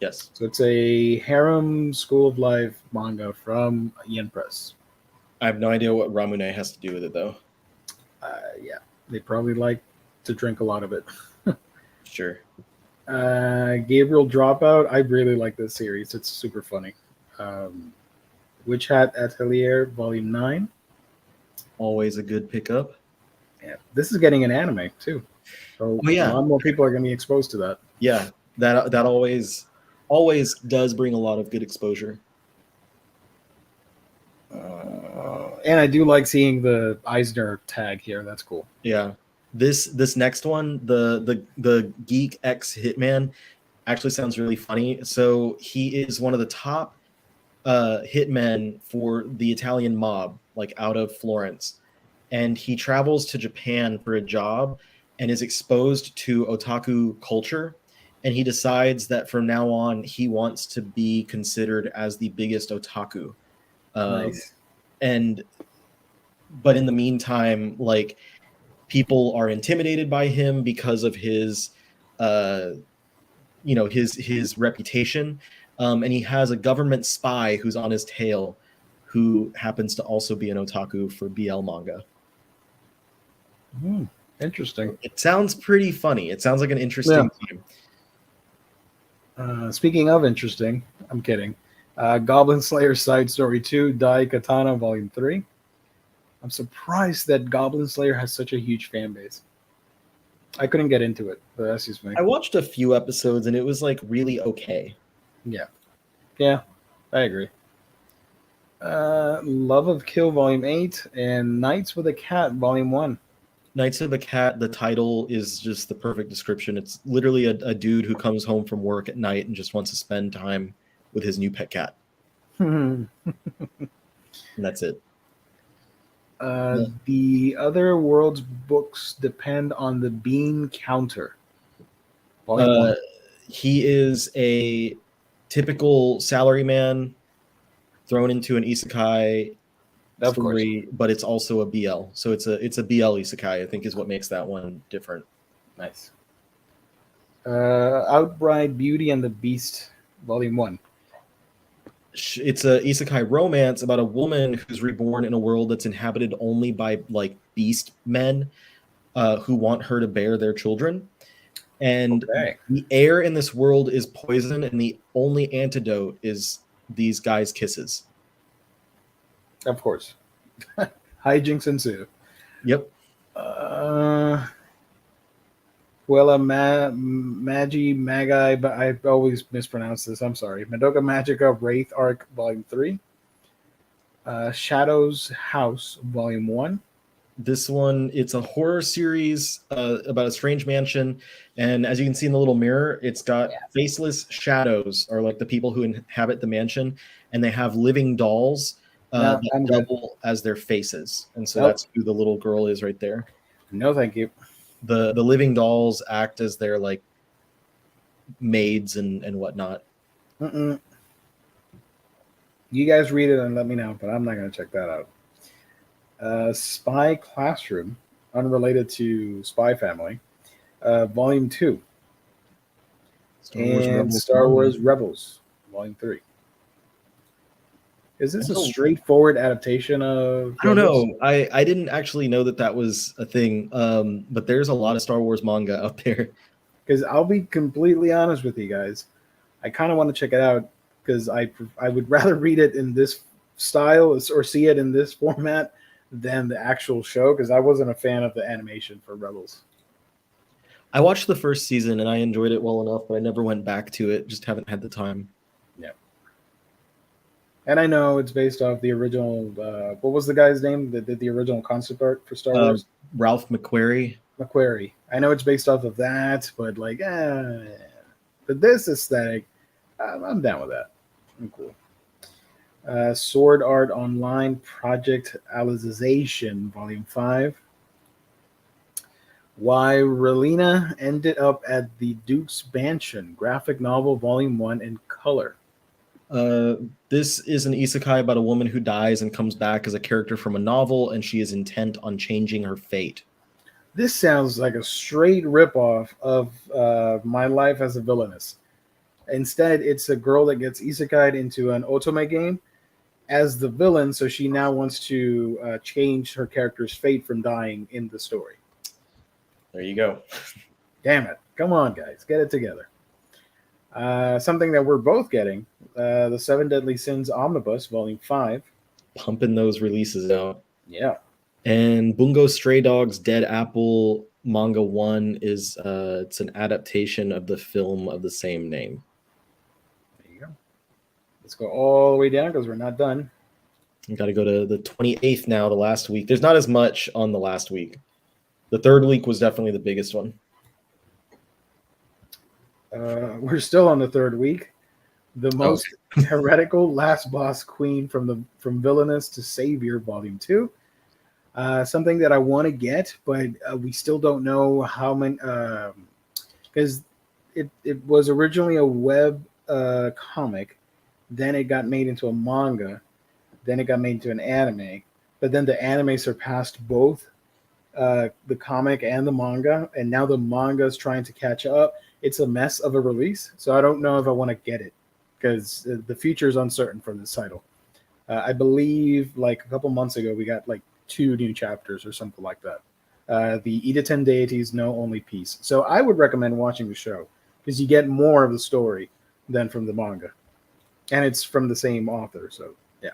Yes. So it's a harem school of life manga from Yen Press. I have no idea what Ramune has to do with it, though. Yeah, they probably like to drink a lot of it. Sure. Gabriel Dropout. I really like this series. It's super funny. Witch Hat Atelier, Volume 9. Always a good pickup. Yeah, this is getting an anime too. So a lot more people are going to be exposed to that. Yeah, that always does bring a lot of good exposure. And I do like seeing the Eisner tag here. That's cool. Yeah. This next one, the Geek X Hitman, actually sounds really funny. So he is one of the top hitmen for the Italian mob, like out of Florence, and he travels to Japan for a job and is exposed to otaku culture, and he decides that from now on he wants to be considered as the biggest otaku. Nice. But in the meantime, like, people are intimidated by him because of his his reputation, and he has a government spy who's on his tail, who happens to also be an otaku for BL manga. Interesting. It sounds pretty funny. It sounds like an interesting time. Speaking of interesting, I'm kidding. Goblin Slayer Side Story 2, Dai Katana Volume 3. I'm surprised that Goblin Slayer has such a huge fan base. I couldn't get into it, but that's just me. I watched a few episodes and it was like really okay. Yeah, I agree. Love of Kill Volume 8 and Nights with a Cat Volume 1. Nights of a Cat, the title is just the perfect description. It's literally a dude who comes home from work at night and just wants to spend time with his new pet cat. And that's it. The other world's books depend on the bean counter. He is a typical salaryman thrown into an isekai story, but it's also a BL. So it's a BL isekai, I think, is what makes that one different. Nice. Outbride Beauty and the Beast, Volume 1. It's a isekai romance about a woman who's reborn in a world that's inhabited only by like beast men who want her to bear their children. And the air in this world is poison, and the only antidote is these guys' kisses. Of course. Hijinks ensue. Yep. Magai, but I always mispronounce this. I'm sorry. Madoka Magica Wraith Arc Volume 3. Shadow's House Volume 1. This one, it's a horror series about a strange mansion, and as you can see in the little mirror, it's got faceless shadows, or like the people who inhabit the mansion, and they have living dolls that double as their faces, and so that's who the little girl is right there. No, thank you. The living dolls act as their like maids and whatnot. You guys read it and let me know, but I'm not going to check that out. Spy Classroom, unrelated to Spy Family, Volume 2. Star Wars Rebels, Volume 3. Is this a straightforward adaptation of... I don't know. I didn't actually know that was a thing, but there's a lot of Star Wars manga out there. Because I'll be completely honest with you guys. I kind of want to check it out, because I would rather read it in this style or see it in this format than the actual show, because I wasn't a fan of the animation for Rebels. I watched the first season and I enjoyed it well enough, but I never went back to it. Just haven't had the time. Yeah. And I know it's based off the original. What was the guy's name that did the original concept art for Star Wars? Ralph McQuarrie. I know it's based off of that, but like, but this aesthetic, I'm down with that. I'm cool. Sword Art Online Project Alicization, Volume 5. Why Relina Ended Up at the Duke's Mansion, graphic novel, Volume 1 in color. This is an isekai about a woman who dies and comes back as a character from a novel, and she is intent on changing her fate. This sounds like a straight ripoff of My Life as a Villainess. Instead, it's a girl that gets isekai'd into an otome game as the villain, so she now wants to change her character's fate from dying in the story. There you go. Damn it. Come on, guys. Get it together. Something that we're both getting, the Seven Deadly Sins Omnibus, Volume 5. Pumping those releases out. Yeah. And Bungo Stray Dogs Dead Apple Manga 1 is it's an adaptation of the film of the same name. There you go. Let's go all the way down because we're not done. You got to go to the 28th now, the last week. There's not as much on the last week. The third week was definitely the biggest one. We're still on the third week. The most heretical last boss queen from Villainous to Savior, Volume 2. Something that I want to get, but we still don't know how many, because it was originally a web comic, then it got made into a manga, then it got made into an anime, but then the anime surpassed both the comic and the manga, and now the manga is trying to catch up. It's a mess of a release, so I don't know if I want to get it because the future is uncertain for this title. I believe like a couple months ago we got like 2 new chapters or something like that. The Ida-ten Deities Know Only Peace. So I would recommend watching the show because you get more of the story than from the manga, and it's from the same author. So yeah.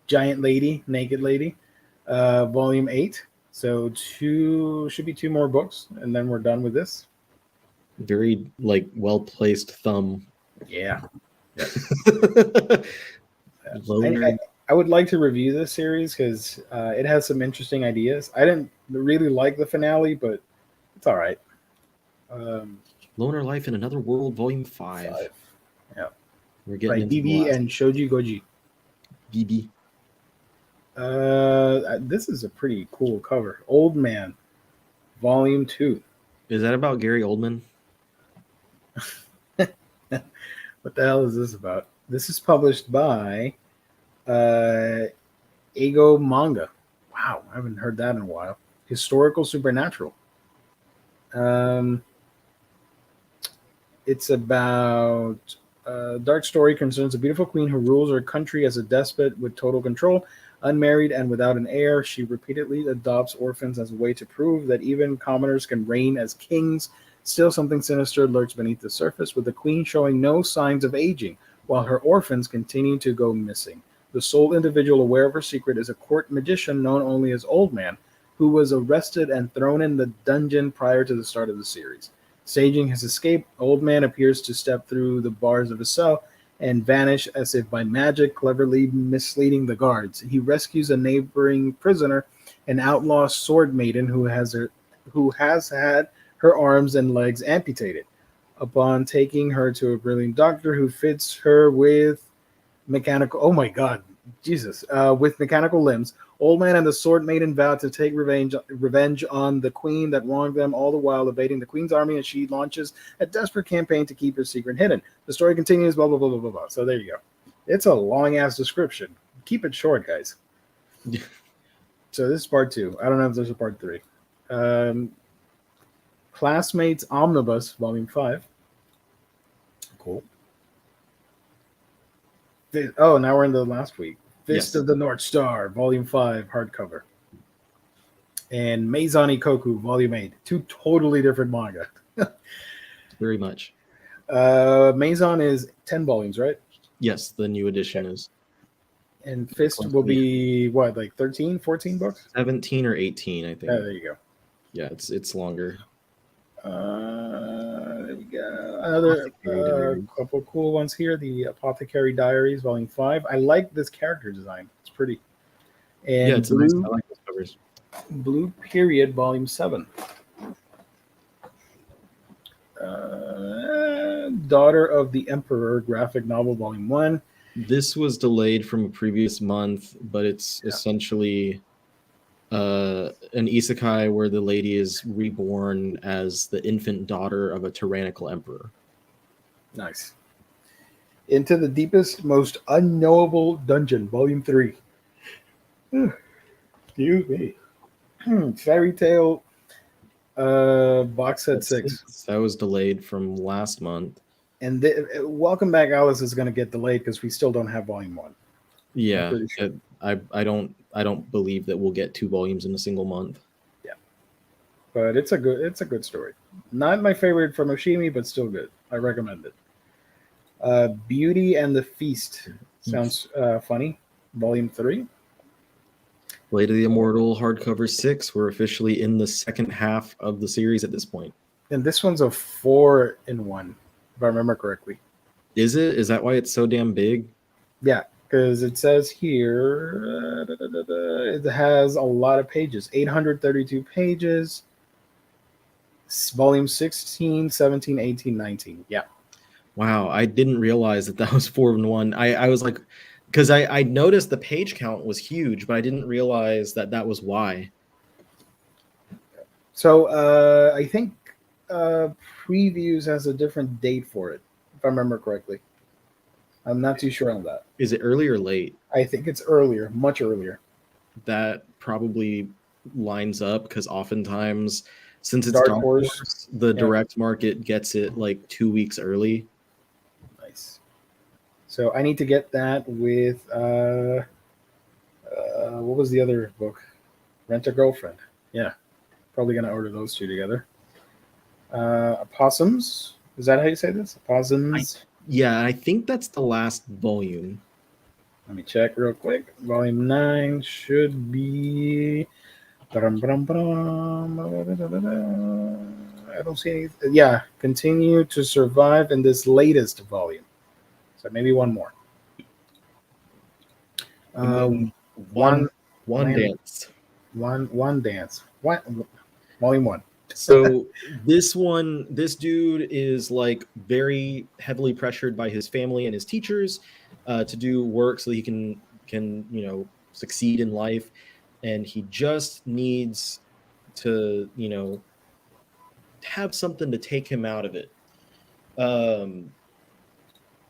Giant Lady, Naked Lady, Volume 8. So should be 2 more books, and then we're done with this. Very like well placed thumb. Yeah. I would like to review this series because it has some interesting ideas. I didn't really like the finale, but it's all right. Loner Life in Another World, Volume 5. Yeah. We're getting by BB and Shoji Goji. BB. This is a pretty cool cover. Old Man, Volume 2. Is that about Gary Oldman? What the hell is this about? This is published by Ego Manga. Wow, I haven't heard that in a while. Historical Supernatural. It's about dark story concerns a beautiful queen who rules her country as a despot with total control. Unmarried and without an heir, she repeatedly adopts orphans as a way to prove that even commoners can reign as kings. Still, something sinister lurks beneath the surface, with the queen showing no signs of aging, while her orphans continue to go missing. The sole individual aware of her secret is a court magician known only as Old Man, who was arrested and thrown in the dungeon prior to the start of the series. Staging his escape, Old Man appears to step through the bars of his cell and vanish as if by magic, cleverly misleading the guards. He rescues a neighboring prisoner, an outlaw sword maiden who has had her arms and legs amputated. Upon taking her to a brilliant doctor who fits her with mechanical limbs, Old Man and the Sword Maiden vow to take revenge on the queen that wronged them, all the while evading the queen's army as she launches a desperate campaign to keep her secret hidden. The story continues, blah, blah, blah, blah, blah, blah. So there you go. It's a long-ass description. Keep it short, guys. So this is part 2. I don't know if there's a part 3. Classmates Omnibus, Volume 5. Cool. Oh, now we're in the last week. Fist of the North Star, Volume 5, hardcover. and Maison Ikoku Volume 8. Two totally different manga. Very much. Maison is 10 volumes, right? Yes, the new edition is. And Fist will be, what, like 13, 14 books? 17 or 18, I think. There you go. Yeah, it's longer. There we go. Another couple cool ones here. The Apothecary Diaries, Volume 5. I like this character design. It's pretty. And yeah, it's nice. I like those covers. Blue Period, Volume 7. Daughter of the Emperor, graphic novel, Volume 1. This was delayed from a previous month, but it's essentially an isekai where the lady is reborn as the infant daughter of a tyrannical emperor. Nice. Into the Deepest, Most Unknowable Dungeon, Volume 3. Excuse me. Fairy Tale box set 6. That was delayed from last month. And Welcome Back Alice is going to get delayed because we still don't have Volume 1. Yeah, sure. I don't believe that we'll get 2 volumes in a single month. Yeah, but it's a good story. Not my favorite from Oshimi, but still good. I recommend it. Beauty and the Feast sounds funny. Volume 3. Blade of the Immortal hardcover 6. We're officially in the second half of the series at this point. And this one's a 4-in-1, if I remember correctly. Is it? Is that why it's so damn big? Yeah, because it says here it has a lot of pages. 832 pages. Volume 16, 17, 18, 19. Yeah. Wow, I didn't realize that was 4-in-1. I was like, because I noticed the page count was huge, but I didn't realize that was why. So I think Previews has a different date for it, if I remember correctly. I'm not too sure on that. Is it early or late? I think it's earlier, much earlier. That probably lines up because oftentimes, since it's Dark Dark Horse, Horse, the direct market gets it like 2 weeks early. Nice. So I need to get that with what was the other book? Rent a Girlfriend. Yeah, probably gonna order those two together. Opossums. Is that how you say this? Opossums. I think that's the last volume. Let me check real quick. Volume 9 should be. I don't see anything. Yeah, continue to survive in this latest volume. So maybe one more. One dance. One dance. What? Volume 1. So this dude is like very heavily pressured by his family and his teachers to do work so that he can succeed in life, and he just needs to have something to take him out of it.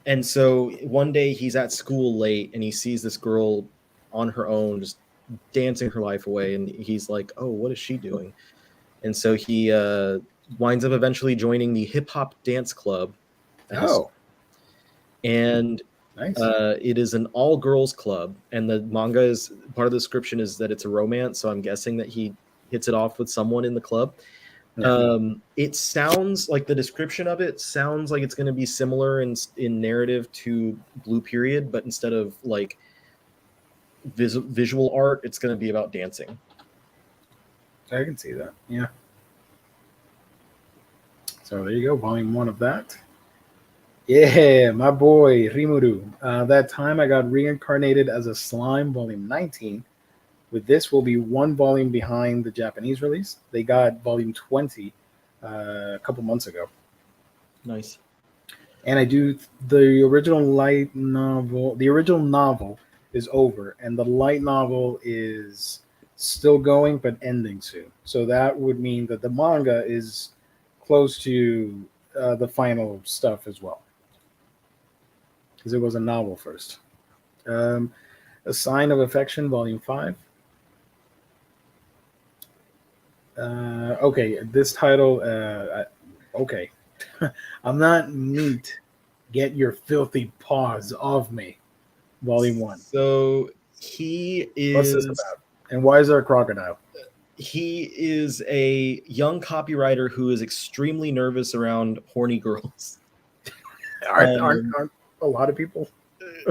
And so one day he's at school late and he sees this girl on her own just dancing her life away, and he's like, oh, what is she doing? And so he winds up eventually joining the hip hop dance club. And nice. It is an all girls club, and the manga is part of the description is that it's a romance. So I'm guessing that he hits it off with someone in the club. Yeah. It sounds like the description of it sounds like it's going to be similar in narrative to Blue Period, but instead of like visual art, it's going to be about dancing. I can see that. Yeah. So there you go. Volume 1 of that. Yeah, my boy Rimuru. That time I got Reincarnated as a Slime, Volume 19. With this, will be 1 volume behind the Japanese release. They got Volume 20 a couple months ago. Nice. And I do the original light novel. The original novel is over, and the light novel is still going but ending soon. So that would mean that the manga is close to the final stuff as well, because it was a novel first. A Sign of Affection, Volume 5. Okay, this title. Okay, I'm not meat. Get your filthy paws off me, Volume 1. So he is. What's this about? And why is there a crocodile? he is a young copywriter who is extremely nervous around horny girls. Aren't a lot of people?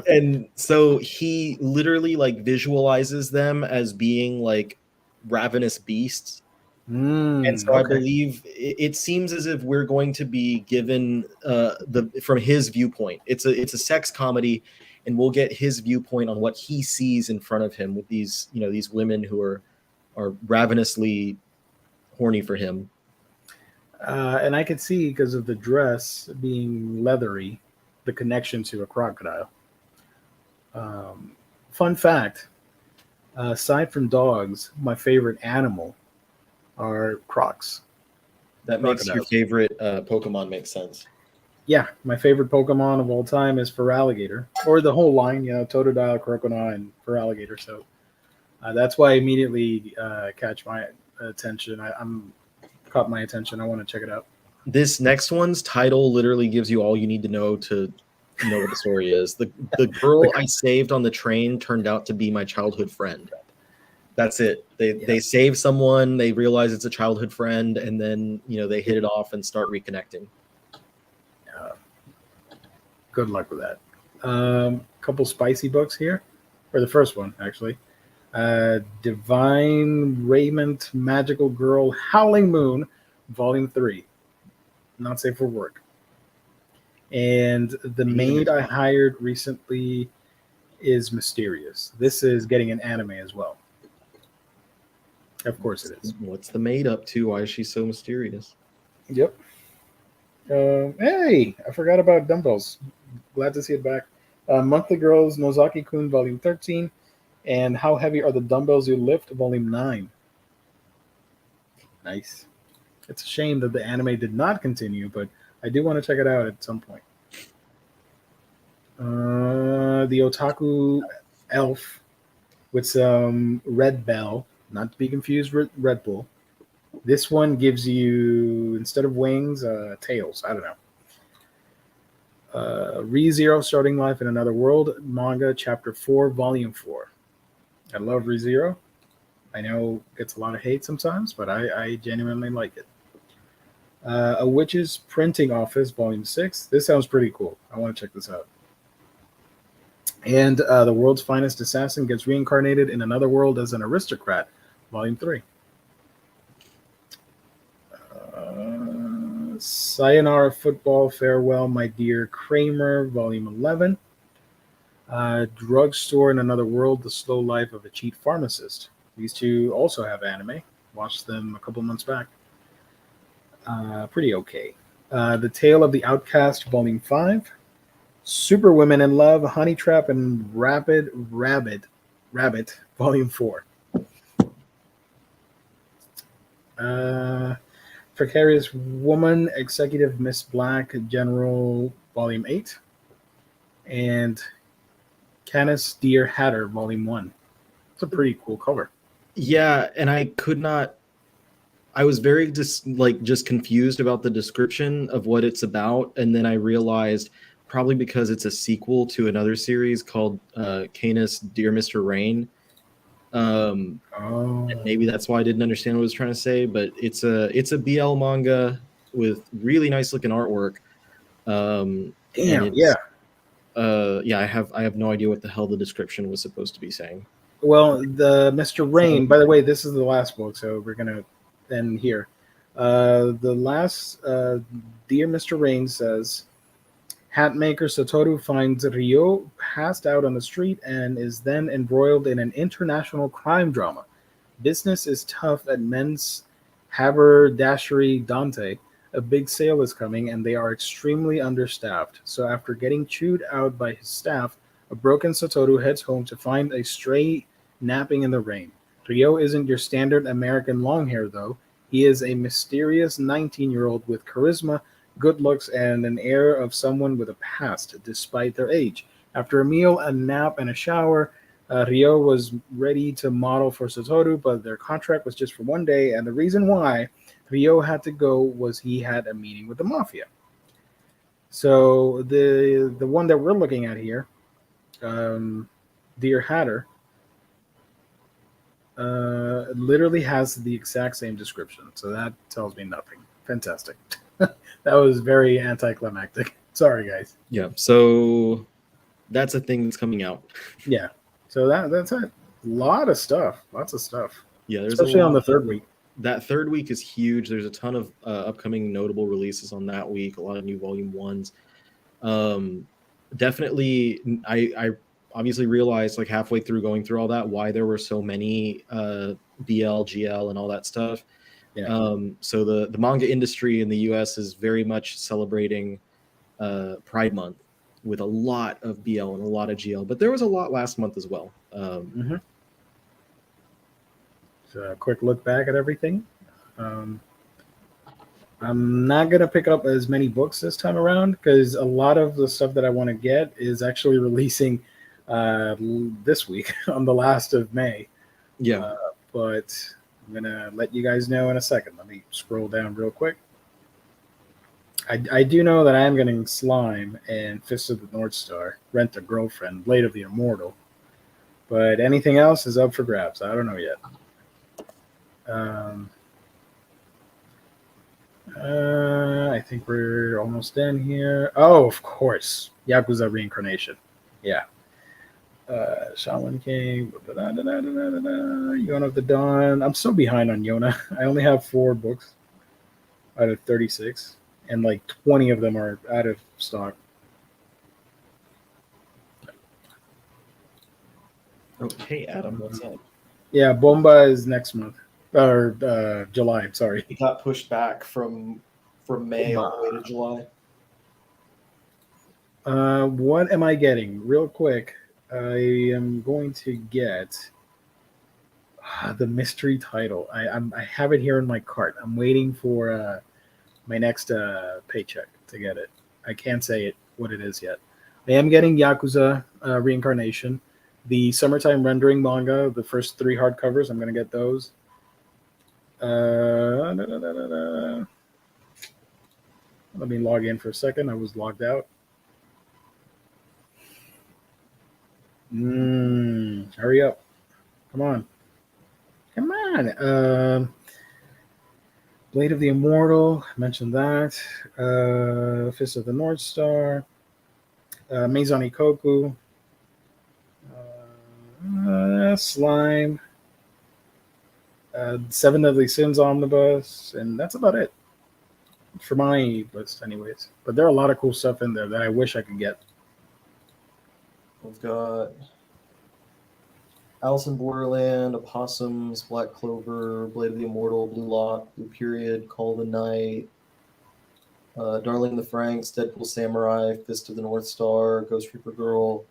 And so he literally like visualizes them as being like ravenous beasts. And so I Okay. believe it seems as if we're going to be given the from his viewpoint. It's a sex comedy, and we'll get his viewpoint on what he sees in front of him with these these women who are ravenously horny for him. And I could see, because of the dress being leathery, the connection to a crocodile. Fun fact, aside from dogs, my favorite animal are crocs. That makes your Crocodiles. favorite Pokemon make sense. Yeah, my favorite Pokemon of all time is Feraligatr, or the whole line, Totodile, Croconaw, and Feraligatr. So that's why I immediately catch my attention. I'm caught my attention. I want to check it out. This next one's title literally gives you all you need to know what the story is. The girl I saved on the train turned out to be my childhood friend. That's it. They save someone, they realize it's a childhood friend, and then they hit it off and start reconnecting. Good luck with that. Couple spicy books here, or the first one actually. Divine Raiment Magical Girl Howling Moon, Volume 3. Not safe for work. And the maid I hired recently is mysterious. This is getting an anime as well. Of course it is. What's the maid up to? Why is she so mysterious? Yep. Hey, I forgot about dumbbells. Glad to see it back. Monthly Girls, Nozaki-kun, Volume 13. And How Heavy Are the Dumbbells You Lift, Volume 9. Nice. It's a shame that the anime did not continue, but I do want to check it out at some point. The Otaku Elf with some Red Bell, not to be confused with Red Bull. This one gives you, instead of wings, tails. I don't know. ReZero, Starting Life in Another World, Manga, Chapter 4, Volume 4. I love ReZero. I know it gets a lot of hate sometimes, but I genuinely like it. A Witch's Printing Office, Volume 6. This sounds pretty cool. I want to check this out. And The World's Finest Assassin gets reincarnated in another world as an aristocrat, Volume 3. Sayonara Football, Farewell, My Dear Kramer, Volume 11. Drugstore in Another World, The Slow Life of a Cheat Pharmacist. These two also have anime. Watched them a couple months back. Pretty okay. The Tale of the Outcast, Volume 5. Super Women in Love, Honey Trap, and Rabbit, Volume 4. Precarious Woman, Executive Miss Black, General, Volume 8. And Canis Dear Hatter, Volume 1. It's a pretty cool cover. Yeah, and I was very just confused about the description of what it's about, and then I realized probably because it's a sequel to another series called Canis Dear Mr. Rain. And maybe that's why I didn't understand what it was trying to say, but it's a BL manga with really nice looking artwork. Yeah. I have no idea what the hell the description was supposed to be saying. Well, the Mr. Rain, by the way, this is the last book, so we're gonna end here. The last Dear Mr. Rain says, Hatmaker Satoru finds Ryo passed out on the street and is then embroiled in an international crime drama. Business is tough at men's haberdashery Dante. A big sale is coming and they are extremely understaffed. So after getting chewed out by his staff, a broken Satoru heads home to find a stray napping in the rain. Ryo isn't your standard American long hair, though. He is a mysterious 19-year-old with charisma, good looks, and an air of someone with a past, despite their age. After a meal, a nap, and a shower, Ryo was ready to model for Satoru, but their contract was just for one day, and the reason why Ryo had to go was he had a meeting with the mafia. So the one that we're looking at here, Dear Hatter, It literally has the exact same description, so that tells me nothing. Fantastic. That was very anticlimactic. Sorry, guys. Yeah, so that's a thing that's coming out. Yeah. So that's it. A lot of stuff. Lots of stuff. Yeah, there's Especially a on lot. the third week. That third week is huge. There's a ton of upcoming notable releases on that week. A lot of new volume ones. Definitely, I obviously realized like halfway through going through all that why there were so many BL, GL, and all that stuff. Yeah. So the manga industry in the US is very much celebrating Pride Month with a lot of BL and a lot of GL, but there was a lot last month as well. Mm-hmm. So a quick look back at everything. Um, I'm not gonna pick up as many books this time around because a lot of the stuff that I want to get is actually releasing this week on the last of May. Yeah. But I'm gonna let you guys know in a second. Let me scroll down real quick. I do know that I am getting Slime and Fist of the North Star, Rent a Girlfriend, Blade of the Immortal. But anything else is up for grabs. I don't know yet. I think we're almost done here. Oh, of course. Yakuza Reincarnation. Yeah. Shaman King. Yona of the Dawn. I'm so behind on Yona. I only have 4 books out of 36. And like 20 of them are out of stock. Oh, hey Adam, what's up? Yeah, Bomba is next month. Or July, sorry. It got pushed back from May all the way to July. What am I getting? Real quick, I am going to get the mystery title. I have it here in my cart. I'm waiting for my next paycheck to get it. I can't say it what it is yet. I am getting Yakuza Reincarnation, the Summertime Rendering manga, the first 3 hardcovers. I'm going to get those. Let me log in for a second. I was logged out. Hurry up. Come on. Come on. Blade of the Immortal. I mentioned that. Fist of the North Star. Maison Ikoku. Slime. 7 Deadly Sins Omnibus. And that's about it. For my list, anyways. But there are a lot of cool stuff in there that I wish I could get. We've got Alice in Borderland, Opossums, Black Clover, Blade of the Immortal, Blue Lock, Blue Period, Call of the Night, Darling the Franxx, Deadpool Samurai, Fist of the North Star, Ghost Reaper Girl,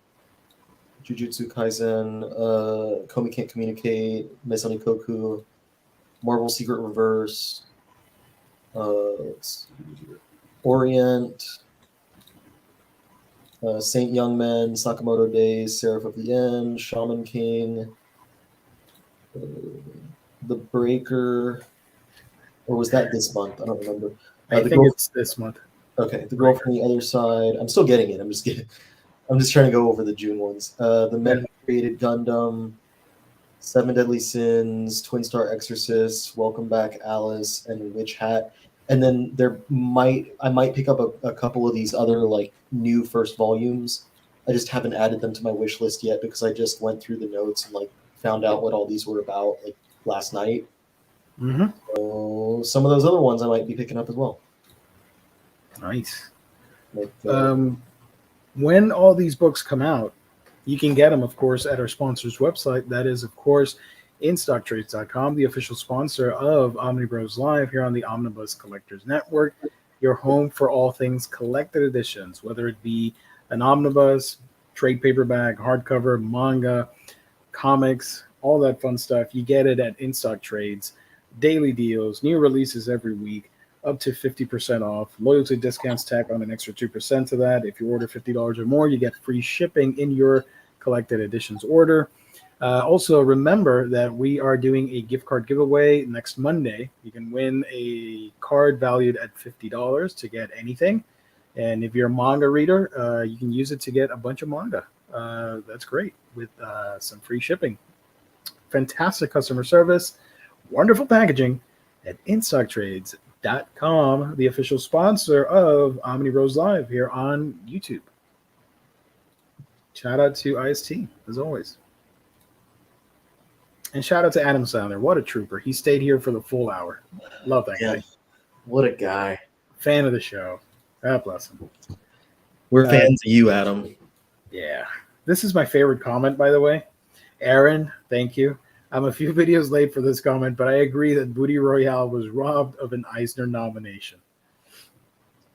Jujutsu Kaisen, Komi Can't Communicate, Maison Ikoku, Marvel Secret Reverse, Orient, Saint Young Men, Sakamoto Days, Seraph of the End, Shaman King, The Breaker, or was that this month? I don't remember. I think it's this month. Okay, The Girl from the Other Side. I'm still getting it. I'm just trying to go over the June ones. The Men Who Created Gundam, 7 Deadly Sins, Twin Star Exorcist, Welcome Back Alice, and Witch Hat. And then I might pick up a couple of these other like new first volumes. I just haven't added them to my wish list yet because I just went through the notes and like found out what all these were about like last night. Mm-hmm. So some of those other ones I might be picking up as well. Nice. Like, when all these books come out, you can get them, of course, at our sponsor's website. That is, of course, InStockTrades.com, the official sponsor of Omnibros Live here on the Omnibus Collectors Network, your home for all things collected editions, whether it be an omnibus, trade paperback, hardcover, manga, comics, all that fun stuff. You get it at InStock Trades. Daily deals, new releases every week, up to 50% off. Loyalty discounts tack on an extra 2% to that. If you order $50 or more, you get free shipping in your collected editions order. Also, remember that we are doing a gift card giveaway next Monday. You can win a card valued at $50 to get anything. And if you're a manga reader, you can use it to get a bunch of manga. That's great with some free shipping. fantastic customer service, wonderful packaging at InStockTrades.com, the official sponsor of Omnibros Live here on YouTube. Shout out to IST, as always. And shout out to Adam Sandler. What a trooper. He stayed here for the full hour. Love that guy. What a guy. Fan of the show. God bless him. We're fans of you, Adam. Yeah. This is my favorite comment, by the way. Aaron, thank you. I'm a few videos late for this comment, but I agree that Booty Royale was robbed of an Eisner nomination.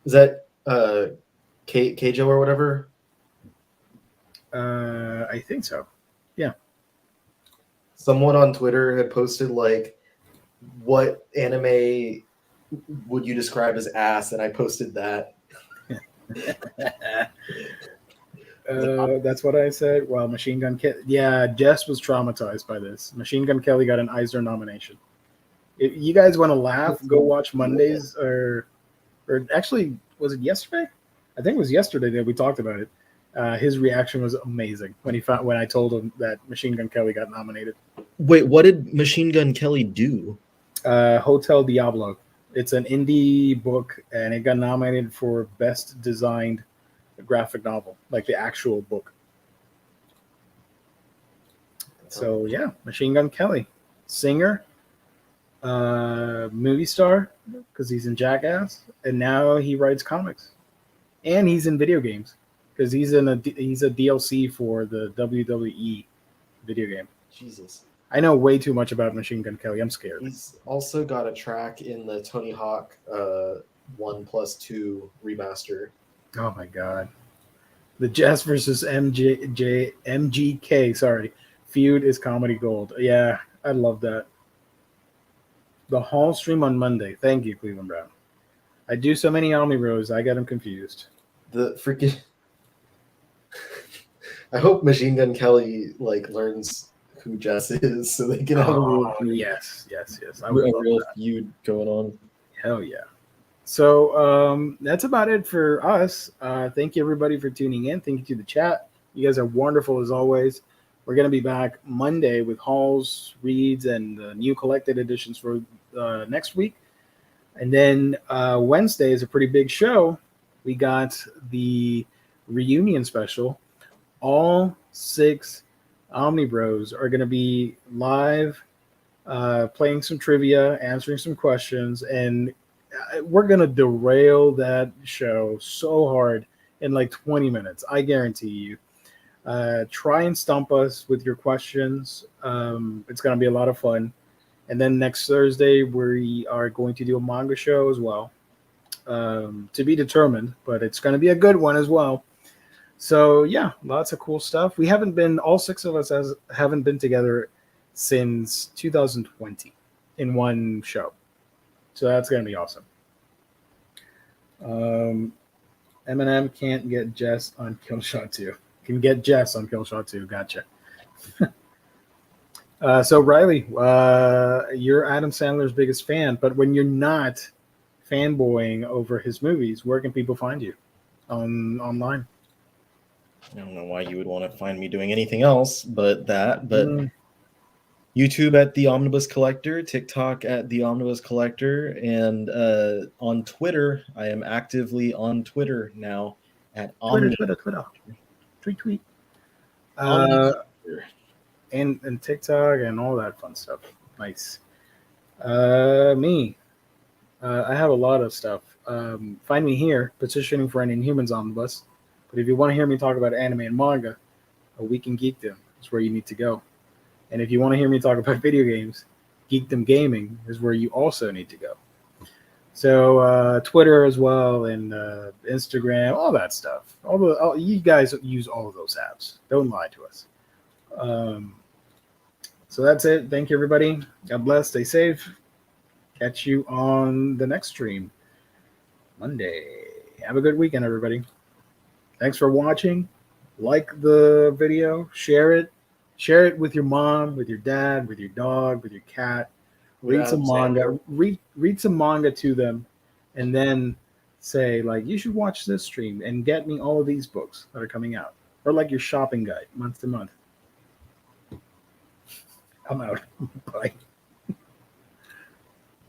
Is that Keijo or whatever? I think so. Yeah. Someone on Twitter had posted, like, what anime would you describe as ass? And I posted that. That's what I said. Well, Machine Gun Kelly. Yeah, Jess was traumatized by this. Machine Gun Kelly got an Eisner nomination. If you guys want to laugh, go watch Mondays or actually, was it yesterday? I think it was yesterday that we talked about it. His reaction was amazing when I told him that Machine Gun Kelly got nominated. Wait, what did Machine Gun Kelly do? Hotel Diablo. It's an indie book, and it got nominated for Best Designed Graphic Novel, like the actual book. So yeah, Machine Gun Kelly, singer, movie star, because he's in Jackass, and now he writes comics, and he's in video games because he's a DLC for the WWE video game. Jesus. I know way too much about Machine Gun Kelly. I'm scared. He's also got a track in the Tony Hawk 1+2 remaster. Oh my god. The Jess versus MGK, feud is comedy gold. Yeah, I love that. The Hall stream on Monday. Thank you, Cleveland Brown. I do so many Omnibros, I get them confused. The freaking I hope Machine Gun Kelly learns who Jess is so they can have a real yes. a real feud going on. Hell yeah. So that's about it for us. Thank you, everybody, for tuning in. Thank you to the chat. You guys are wonderful, as always. We're going to be back Monday with hauls, reads, and new collected editions for next week. And then Wednesday is a pretty big show. We got the reunion special. All 6 Omnibros are going to be live, playing some trivia, answering some questions, and we're going to derail that show so hard in 20 minutes. I guarantee you. Try and stump us with your questions. It's going to be a lot of fun. And then next Thursday, we are going to do a manga show as well. To be determined, but it's going to be a good one as well. So yeah, lots of cool stuff. All 6 of us haven't been together since 2020 in one show. So that's going to be awesome. Eminem can't get Jess on Killshot 2. Can get Jess on Killshot 2. Gotcha. So Riley, you're Adam Sandler's biggest fan, but when you're not fanboying over his movies, where can people find you online? I don't know why you would want to find me doing anything else but that. But YouTube at The Omnibus Collector, TikTok at The Omnibus Collector, and on Twitter, I am actively on Twitter now at Twitter. Tweet. And TikTok and all that fun stuff. Nice. Me. I have a lot of stuff. Find me here, petitioning for an Inhumans Omnibus. But if you want to hear me talk about anime and manga, A Week in Geekdom is where you need to go. And if you want to hear me talk about video games, Geekdom Gaming is where you also need to go. So Twitter as well, and Instagram, all that stuff. You guys use all of those apps. Don't lie to us. So that's it. Thank you, everybody. God bless. Stay safe. Catch you on the next stream Monday. Have a good weekend, everybody. Thanks for watching. Like the video. Share it. Share it with your mom, with your dad, with your dog, with your cat. Read some manga. Read some manga to them, and then say, you should watch this stream and get me all of these books that are coming out. Or your shopping guide month to month. I'm out. Bye.